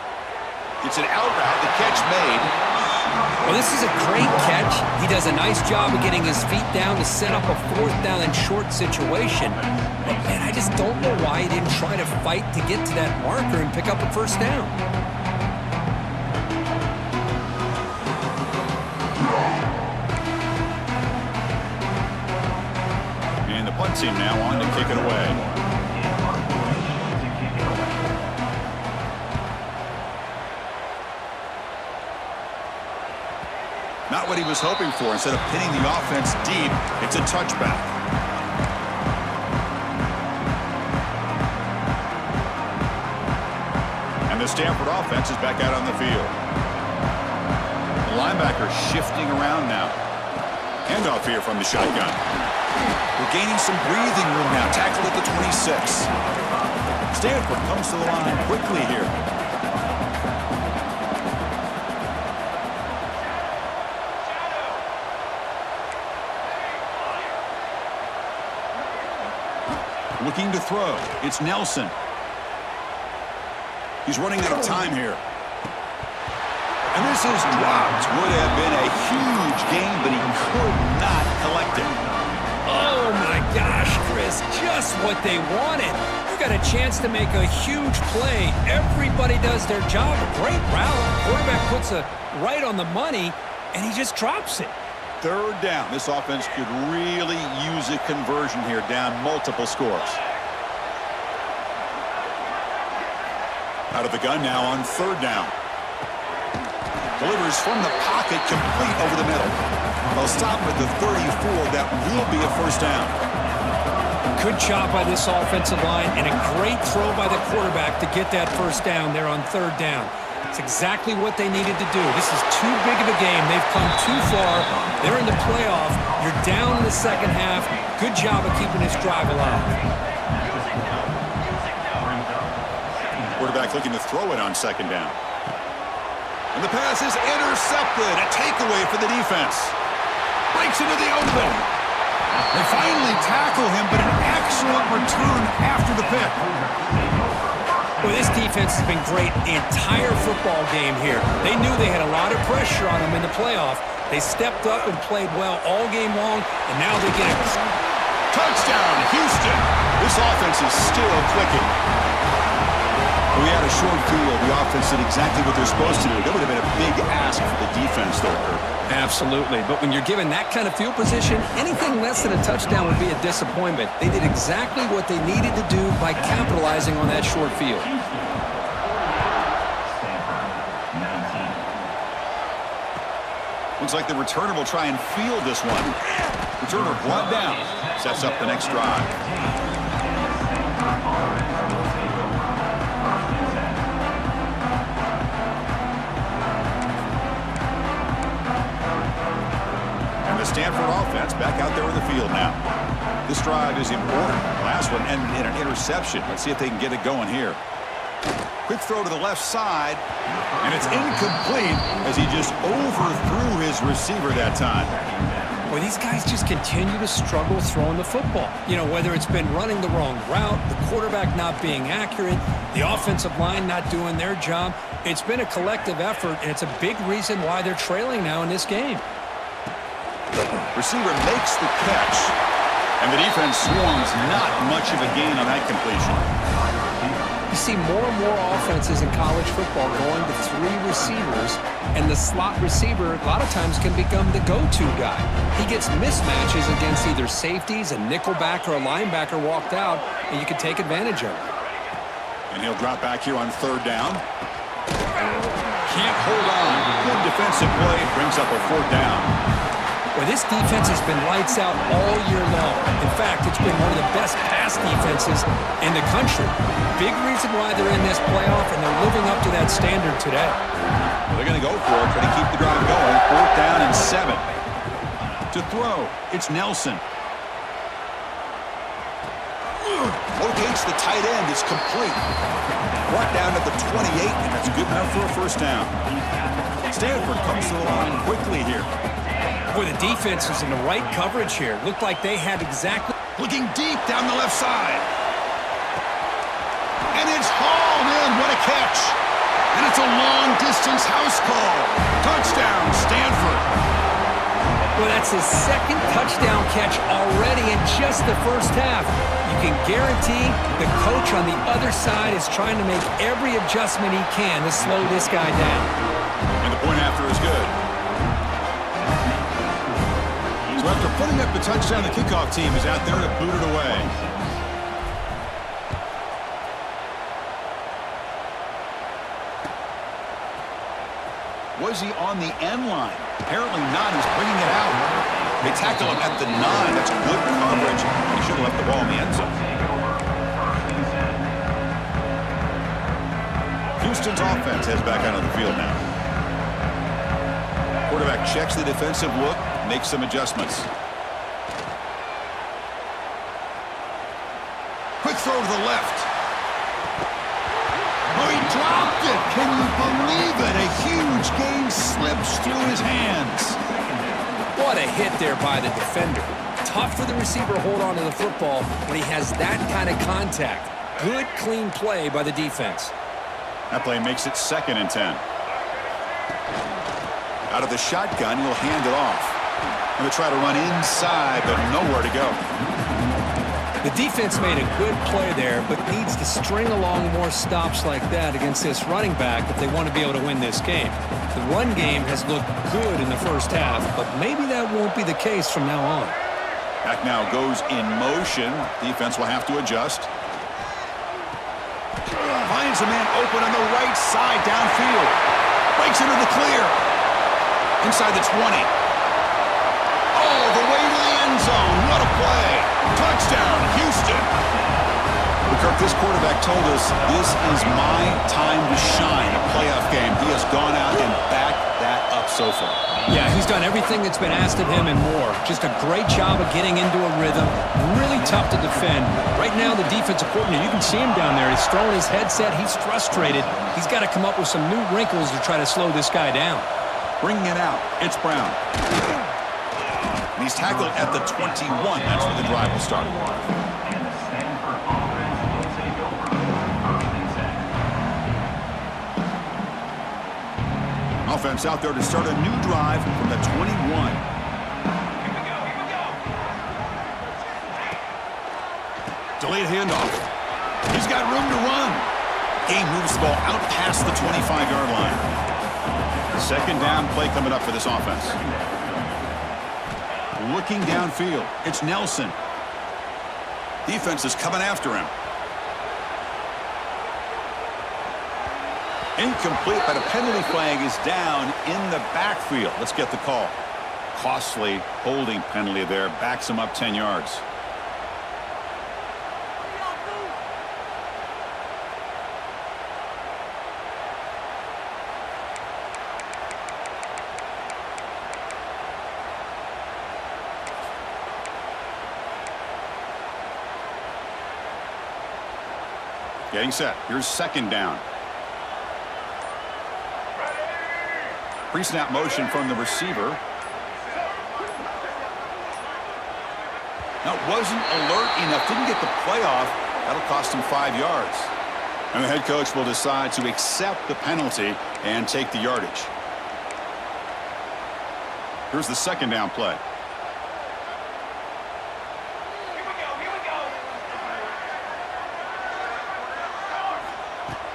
S1: It's an out route. The catch made.
S2: Well, this is a great catch. He does a nice job of getting his feet down to set up a fourth down and short situation. But, man, I just don't know why he didn't try to fight to get to that marker and pick up a first down.
S1: And the punt team now on to kick it away. Not what he was hoping for. Instead of pinning the offense deep, it's a touchback. And the Stanford offense is back out on the field. The linebacker shifting around now. Handoff here from the shotgun. We're gaining some breathing room now. Tackle at the 26. Stanford comes to the line quickly here. Looking to throw. It's Nelson. He's running out of time here. And this is dropped. Would have been a huge gain, but he could not collect it.
S2: Oh, my gosh, Chris. Just what they wanted. You got a chance to make a huge play. Everybody does their job. A great route. Quarterback puts it right on the money, and he just drops it.
S1: Third down. This offense could really use a conversion here, down multiple scores. Out of the gun now on third down. Delivers from the pocket, complete over the middle. They'll stop at the 34. That will be a first down.
S2: Good job by this offensive line, and a great throw by the quarterback to get that first down there on third down. It's exactly what they needed to do. This is too big of a game. They've come too far. They're in the playoff. You're down in the second half. Good job of keeping this drive alive.
S1: Quarterback looking to throw it on second down. And the pass is intercepted. A takeaway for the defense. Breaks into the open. They finally tackle him, but an excellent return after the pick.
S2: Well, this defense has been great the entire football game here. They knew they had a lot of pressure on them in the playoff. They stepped up and played well all game long, and now they get a
S1: touchdown, Houston. This offense is still clicking. We had a short field. The offense did exactly what they're supposed to do. That would have been a big ask for the defense, though.
S2: Absolutely. But when you're given that kind of field position, anything less than a touchdown would be a disappointment. They did exactly what they needed to do by capitalizing on that short field.
S1: Looks like the returner will try and field this one. Returner brought down. Sets up the next drive. Stanford offense back out there in the field now. This drive is important. Last one ended in an interception. Let's see if they can get it going here. Quick throw to the left side, and it's incomplete as he just overthrew his receiver that time.
S2: Well, these guys just continue to struggle throwing the football. You know, whether it's been running the wrong route, the quarterback not being accurate, the offensive line not doing their job. It's been a collective effort, and it's a big reason why they're trailing now in this game.
S1: Receiver makes the catch, and the defense swarms. Not much of a gain on that completion.
S3: You see more and more offenses in college football going to 3 receivers, and the slot receiver a lot of times can become the go-to guy. He gets mismatches against either safeties, a nickelback, or a linebacker walked out, and you can take advantage of it.
S1: And he'll drop back here on 3rd down. Can't hold on. Good defensive play. Brings up a 4th down.
S2: Well, this defense has been lights out all year long. In fact, it's been one of the best pass defenses in the country. Big reason why they're in this playoff, and they're living up to that standard today.
S1: Well, they're going to go for it, try to keep the drive going. 4th down and 7. To throw, it's Nelson. Locates the tight end. It's complete. Brought down at the 28, and that's good enough for a 1st down. Stanford comes to the line quickly here.
S2: Boy, the defense was in the right coverage here. Looked like they had exactly...
S1: Looking deep down the left side. And it's hauled in. What a catch. And it's a long-distance house call. Touchdown, Stanford.
S2: Well, that's his 2nd touchdown catch already in just the 1st half. You can guarantee the coach on the other side is trying to make every adjustment he can to slow this guy down.
S1: And the point after is good. So after putting up the touchdown, the kickoff team is out there to boot it away. Was he on the end line? Apparently not. He's bringing it out. They tackle him at the 9. That's good coverage. He should have left the ball in the end zone. Houston's offense heads back out on the field now. Quarterback checks the defensive look, makes some adjustments. Quick throw to the left. Oh, he dropped it. Can you believe it? A huge gain slips through his hands.
S2: What a hit there by the defender. Tough for the receiver to hold on to the football when he has that kind of contact. Good, clean play by the defense.
S1: That play makes it 2nd and 10. Out of the shotgun, he'll hand it off. And they try to run inside, but nowhere to go.
S2: The defense made a good play there, but needs to string along more stops like that against this running back if they want to be able to win this game. The run game has looked good in the 1st half, but maybe that won't be the case from now on.
S1: Back now goes in motion. Defense will have to adjust. Finds a man open on the right side downfield. Breaks into the clear. Inside the 20. All the way to the end zone. What a play. Touchdown, Houston. Kirk, this quarterback told us this is my time to shine, a playoff game. He has gone out and backed that up so far.
S2: Yeah, he's done everything that's been asked of him and more. Just a great job of getting into a rhythm. Really tough to defend. Right now, the defensive coordinator, you can see him down there. He's throwing his headset. He's frustrated. He's got to come up with some new wrinkles to try to slow this guy down.
S1: Bringing it out, it's Brown. And he's tackled at the 21. That's where the drive will start. Offense out there to start a new drive from the 21. Delayed handoff. He's got room to run. Game moves the ball out past the 25-yard line. 2nd down play coming up for this offense. Looking downfield. It's Nelson. Defense is coming after him. Incomplete, but a penalty flag is down in the backfield. Let's get the call. Costly holding penalty there. Backs him up 10 yards. Getting set. Here's 2nd down. Pre-snap motion from the receiver. Now, wasn't alert enough. Didn't get the play off. That'll cost him 5 yards. And the head coach will decide to accept the penalty and take the yardage. Here's the 2nd down play.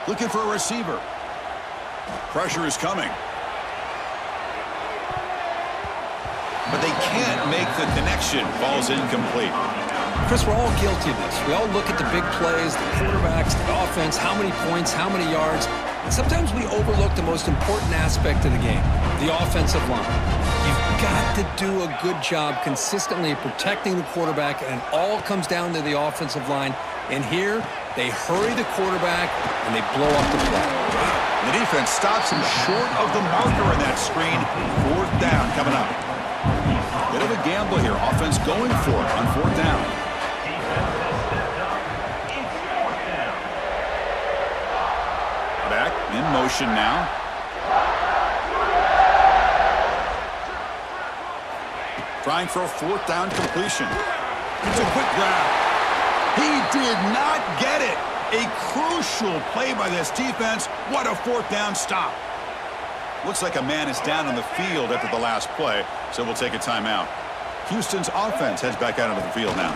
S1: Looking for a receiver. Pressure is coming. But they can't make the connection. Ball's incomplete.
S2: Chris, we're all guilty of this. We all look at the big plays, the quarterbacks, the offense, how many points, how many yards. And sometimes we overlook the most important aspect of the game, the offensive line. You've got to do a good job consistently of protecting the quarterback, and it all comes down to the offensive line. And here, they hurry the quarterback, and they blow up the play.
S1: The defense stops him short of the marker in that screen. 4th down coming up. Bit of a gamble here. Offense going for it on 4th down. Back in motion now. Trying for a 4th down completion. It's a quick grab. He did not get it. A crucial play by this defense. What a 4th down stop. Looks like a man is down on the field after the last play, so we'll take a timeout. Houston's offense heads back out onto the field now.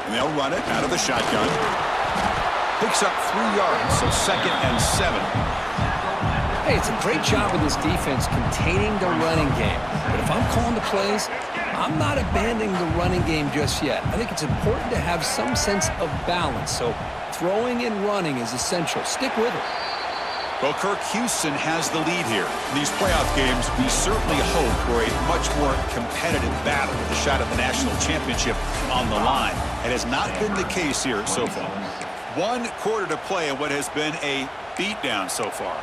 S1: And they'll run it out of the shotgun. Picks up 3 yards, so 2nd and 7.
S2: Hey, it's a great job of this defense containing the running game. But if I'm calling the plays, I'm not abandoning the running game just yet. I think it's important to have some sense of balance. So throwing and running is essential. Stick with it.
S1: Well, Kirk, Houston has the lead here. In these playoff games, we certainly hope for a much more competitive battle with a shot at the national championship on the line. It has not been the case here so far. 1 quarter to play in what has been a beatdown so far.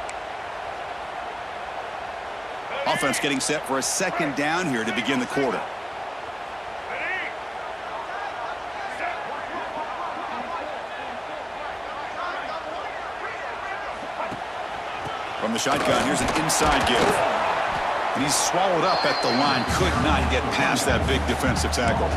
S1: Offense getting set for a 2nd down here to begin the quarter. From the shotgun, here's an inside give. And he's swallowed up at the line. Could not get past that big defensive tackle.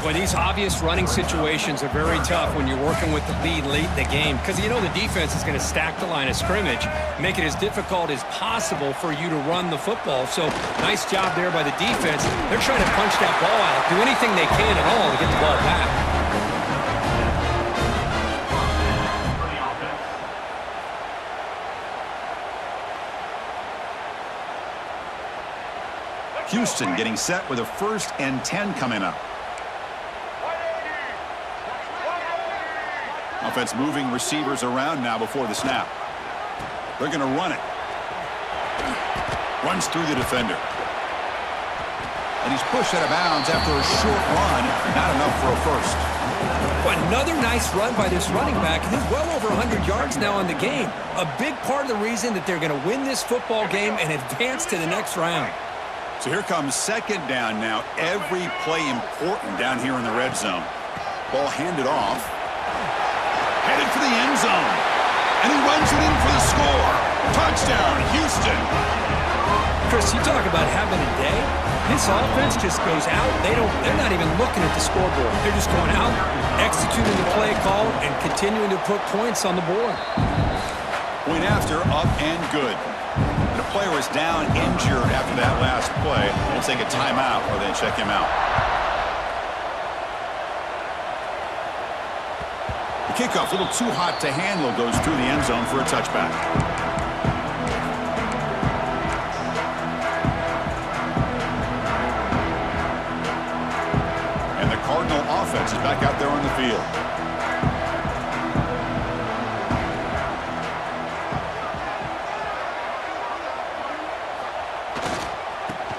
S2: Boy, these obvious running situations are very tough when you're working with the lead late in the game, because you know the defense is going to stack the line of scrimmage, make it as difficult as possible for you to run the football. So nice job there by the defense. They're trying to punch that ball out, do anything they can at all to get the ball back.
S1: Houston getting set with a 1st and 10 coming up. Offense moving receivers around now before the snap. They're going to run it. Runs through the defender. And he's pushed out of bounds after a short run. Not enough for a 1st.
S2: Another nice run by this running back. He's well over 100 yards now in the game. A big part of the reason that they're going to win this football game and advance to the next round.
S1: So here comes 2nd down now. Every play important down here in the red zone. Ball handed off. Headed for the end zone. And he runs it in for the score. Touchdown, Houston.
S2: Chris, you talk about having a day. This offense just goes out. They're not even looking at the scoreboard. They're just going out, executing the play call, and continuing to put points on the board.
S1: Point after, up and good. And a player is down injured after that last play. We'll take a timeout or then check him out. The kickoff, a little too hot to handle, goes through the end zone for a touchback. And the Cardinal offense is back out there on the field.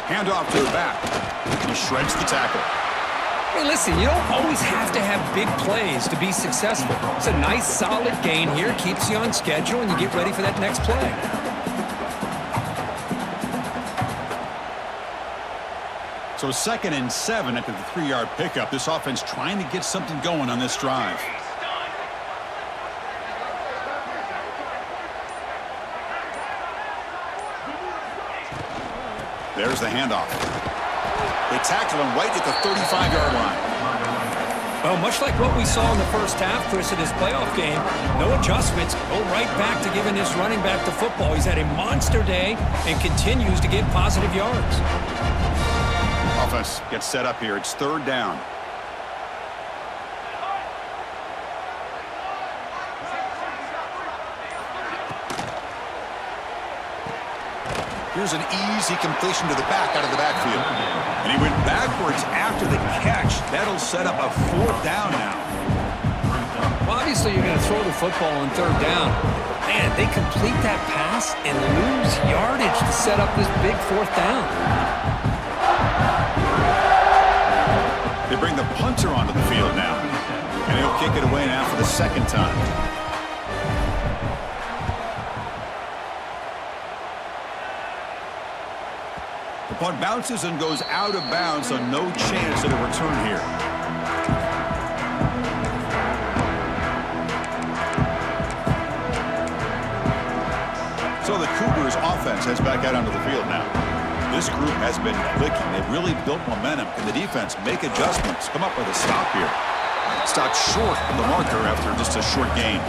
S1: Handoff to the back. He shreds the tackle.
S2: Hey, listen, you don't always have to have big plays to be successful. It's a nice, solid gain here. Keeps you on schedule, and you get ready for that next play.
S1: So 2nd and 7 after the 3-yard pickup. This offense trying to get something going on this drive. There's the handoff. They tackle him right at the 35-yard line.
S2: Well, much like what we saw in the first half, Chris, of this playoff game, no adjustments, go right back to giving this running back the football. He's had a monster day and continues to get positive yards.
S1: Offense gets set up here. It's 3rd down. Here's an easy completion to the back out of the backfield. And he went backwards after the catch. That'll set up a 4th down now.
S2: Well, obviously, you're going to throw the football on 3rd down. Man, they complete that pass and lose yardage to set up this big 4th down.
S1: They bring the punter onto the field now. And he'll kick it away now for the 2nd time. The punt bounces and goes out of bounds, so no chance at a return here. So the Cougars offense heads back out onto the field now. This group has been clicking. They've really built momentum. Can the defense make adjustments? Come up with a stop here. Stopped short of the marker after just a short gain.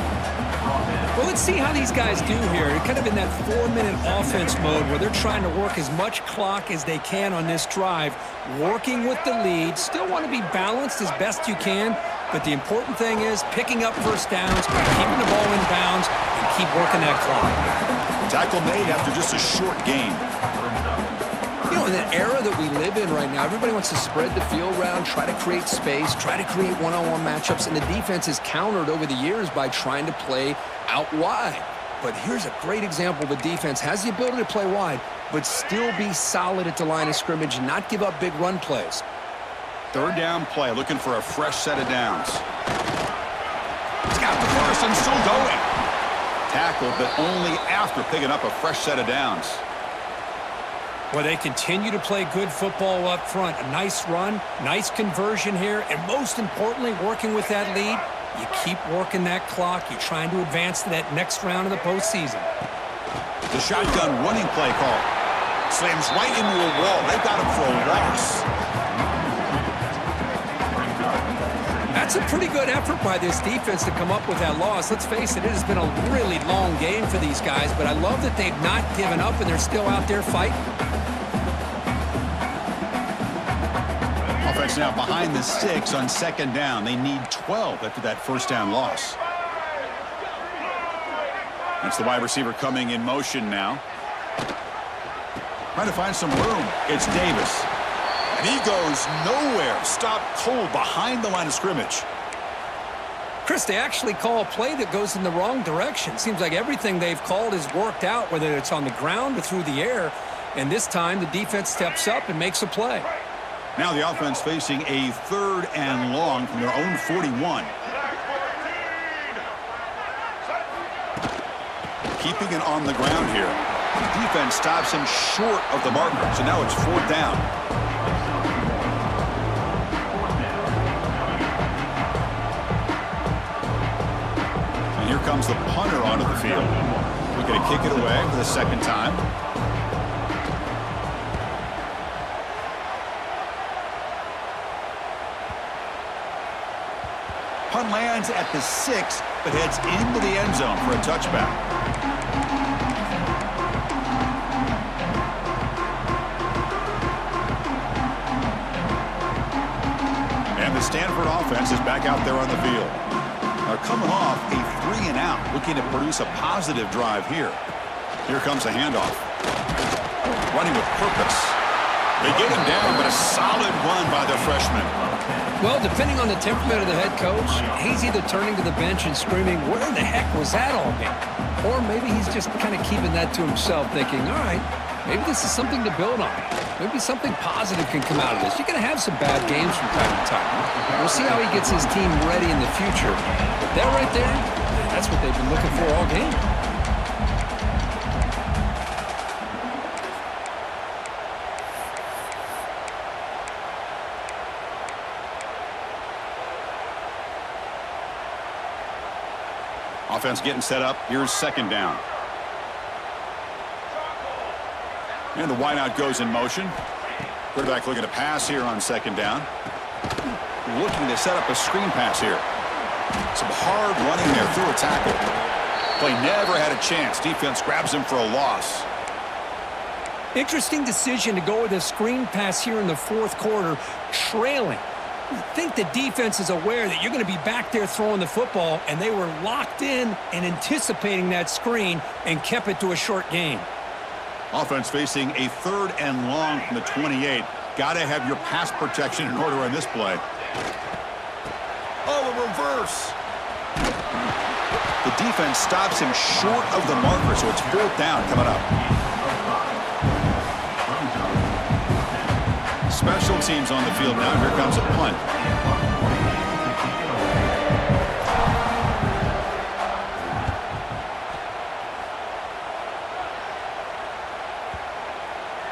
S2: Well, let's see how these guys do here. They're kind of in that 4-minute offense mode where they're trying to work as much clock as they can on this drive, working with the lead. Still want to be balanced as best you can, but the important thing is picking up 1st downs, keeping the ball in bounds, and keep working that clock.
S1: Tackle made after just a short gain.
S3: You know, in the era that we live in right now, everybody wants to spread the field around, try to create space, try to create one-on-one matchups, and the defense is countered over the years by trying to play out wide. But here's a great example. The defense has the ability to play wide, but still be solid at the line of scrimmage and not give up big run plays.
S1: 3rd down play, looking for a fresh set of downs. He's got the first and still going. Tackled, but only after picking up a fresh set of downs.
S2: Well, they continue to play good football up front. A nice run, nice conversion here, and most importantly, working with that lead, you keep working that clock. You're trying to advance to that next round of the postseason.
S1: The shotgun running play call. Slams right into a wall. They've got him for a loss.
S2: That's a pretty good effort by this defense to come up with that loss. Let's face it, it has been a really long game for these guys, but I love that they've not given up and they're still out there fighting.
S1: Offense now behind the 6 on 2nd down. They need 12 after that 1st down loss. That's the wide receiver coming in motion now. Trying to find some room. It's Davis. And he goes nowhere. Stopped cold behind the line of scrimmage.
S2: Chris, they actually call a play that goes in the wrong direction. Seems like everything they've called has worked out, whether it's on the ground or through the air. And this time, the defense steps up and makes a play.
S1: Now the offense facing a 3rd and long from their own 41. Keeping it on the ground here. The defense stops him short of the marker, so now it's 4th down. And here comes the punter onto the field. We're going to kick it away for the 2nd time. Punt lands at the 6, but heads into the end zone for a touchback. And the Stanford offense is back out there on the field. They're coming off a 3-and-out, looking to produce a positive drive here. Here comes a handoff. Running with purpose. They get him down, but a solid run by the freshman.
S2: Well, depending on the temperament of the head coach, he's either turning to the bench and screaming, where the heck was that all game? Or maybe he's just kind of keeping that to himself, thinking, all right, maybe this is something to build on. Maybe something positive can come out of this. You're going to have some bad games from time to time. We'll see how he gets his team ready in the future. But that right there, that's what they've been looking for all game.
S1: Offense getting set up. Here's 2nd down. And the wideout goes in motion. Quarterback looking to pass here on 2nd down. Looking to set up a screen pass here. Some hard running there through a tackle. Play never had a chance. Defense grabs him for a loss.
S2: Interesting decision to go with a screen pass here in the 4th quarter, trailing. I think the defense is aware that you're going to be back there throwing the football, and they were locked in and anticipating that screen and kept it to a short gain.
S1: Offense facing a 3rd and long from the 28. Got to have your pass protection in order on this play. Oh, a reverse. The defense stops him short of the marker, so it's 4th down coming up. Special teams on the field now. Here comes a punt.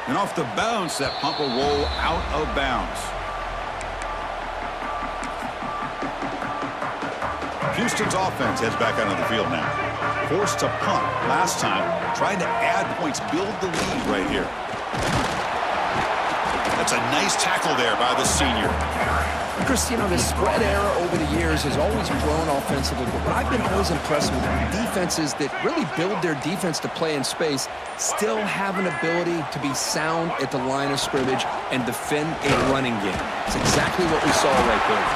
S1: And off the bounce, that punt will roll out of bounds. Houston's offense heads back onto the field now. Forced to punt last time, trying to add points, build the lead right here. That's a nice tackle there by the senior.
S3: Chris, you know, the spread era over the years has always grown offensively, but I've been always impressed with defenses that really build their defense to play in space, still have an ability to be sound at the line of scrimmage and defend a running game. It's exactly what we saw right there.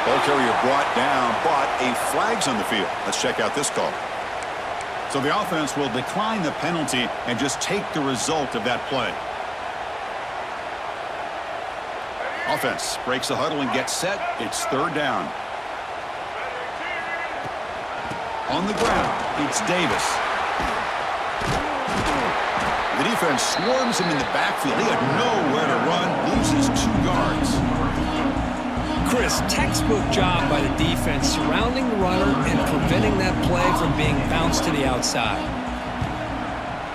S1: Ball carrier brought down, but a flag's on the field. Let's check out this call. So the offense will decline the penalty and just take the result of that play. Offense breaks the huddle and gets set. It's 3rd down. On the ground, it's Davis. The defense swarms him in the backfield. He had nowhere to run, loses 2 guards.
S2: Chris, textbook job by the defense surrounding the runner and preventing that play from being bounced to the outside.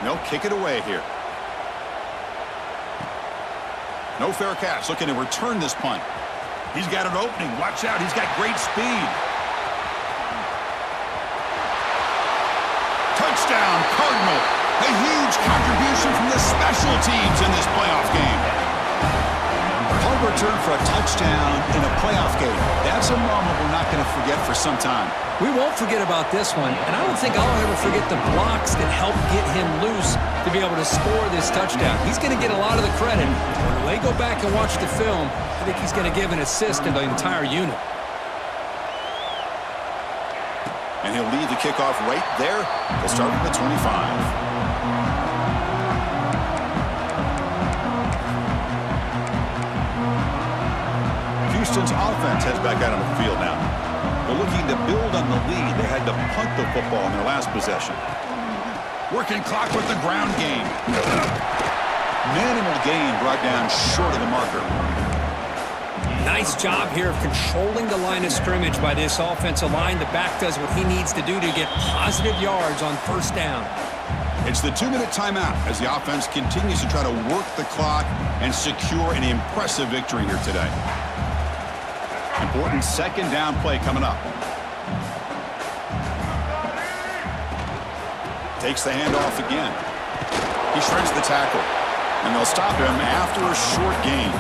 S1: They'll kick it away here. No fair catch, looking to return this punt. He's got an opening. Watch out, he's got great speed. Touchdown, Cardinal. A huge contribution from the special teams in this playoff game. Punt return for a touchdown in a playoff game. That's a moment we're not going to forget for some time.
S2: We won't forget about this one, and I don't think I'll ever forget the blocks that helped get him loose to be able to score this touchdown. He's going to get a lot of the credit. When they go back and watch the film, I think he's going to give an assist to the entire unit.
S1: And he'll lead the kickoff right there. They'll start from the 25. Houston's offense heads back out on the field now. They're looking to build on the lead. They had to punt the football in their last possession. Working clock with the ground game. Minimal gain brought down short of the marker.
S2: Nice job here of controlling the line of scrimmage by this offensive line. The back does what he needs to do to get positive yards on 1st down.
S1: It's the 2-minute timeout as the offense continues to try to work the clock and secure an impressive victory here today. Important 2nd down play coming up. Takes the handoff again. He shreds the tackle. And they'll stop him after a short gain.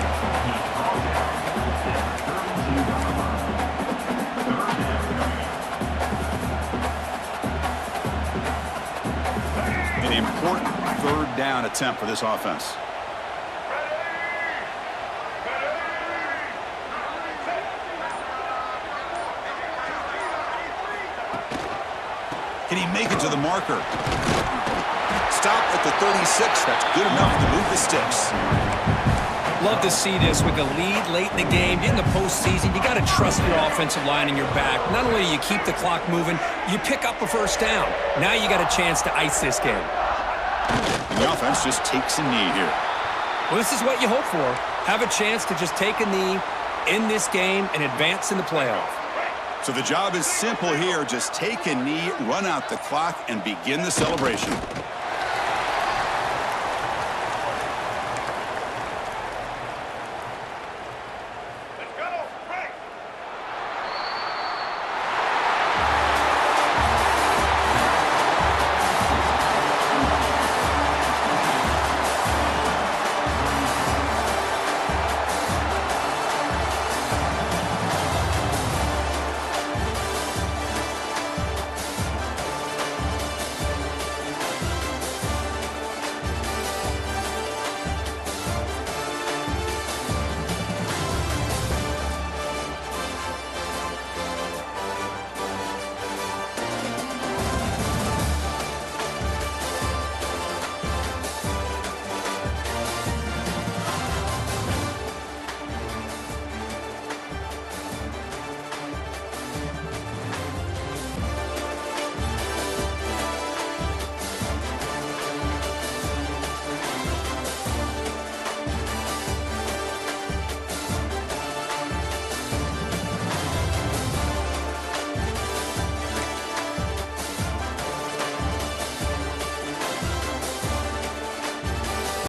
S1: An important 3rd down attempt for this offense. Can he make it to the marker? Stop at the 36. That's good enough to move the sticks.
S2: Love to see this with the lead late in the game. In the postseason, you got to trust your offensive line in your back. Not only do you keep the clock moving, you pick up a 1st down. Now you got a chance to ice this game.
S1: And the offense just takes a knee here.
S2: Well, this is what you hope for. Have a chance to just take a knee in this game and advance in the playoff.
S1: So the job is simple here. Just take a knee, run out the clock, and begin the celebration.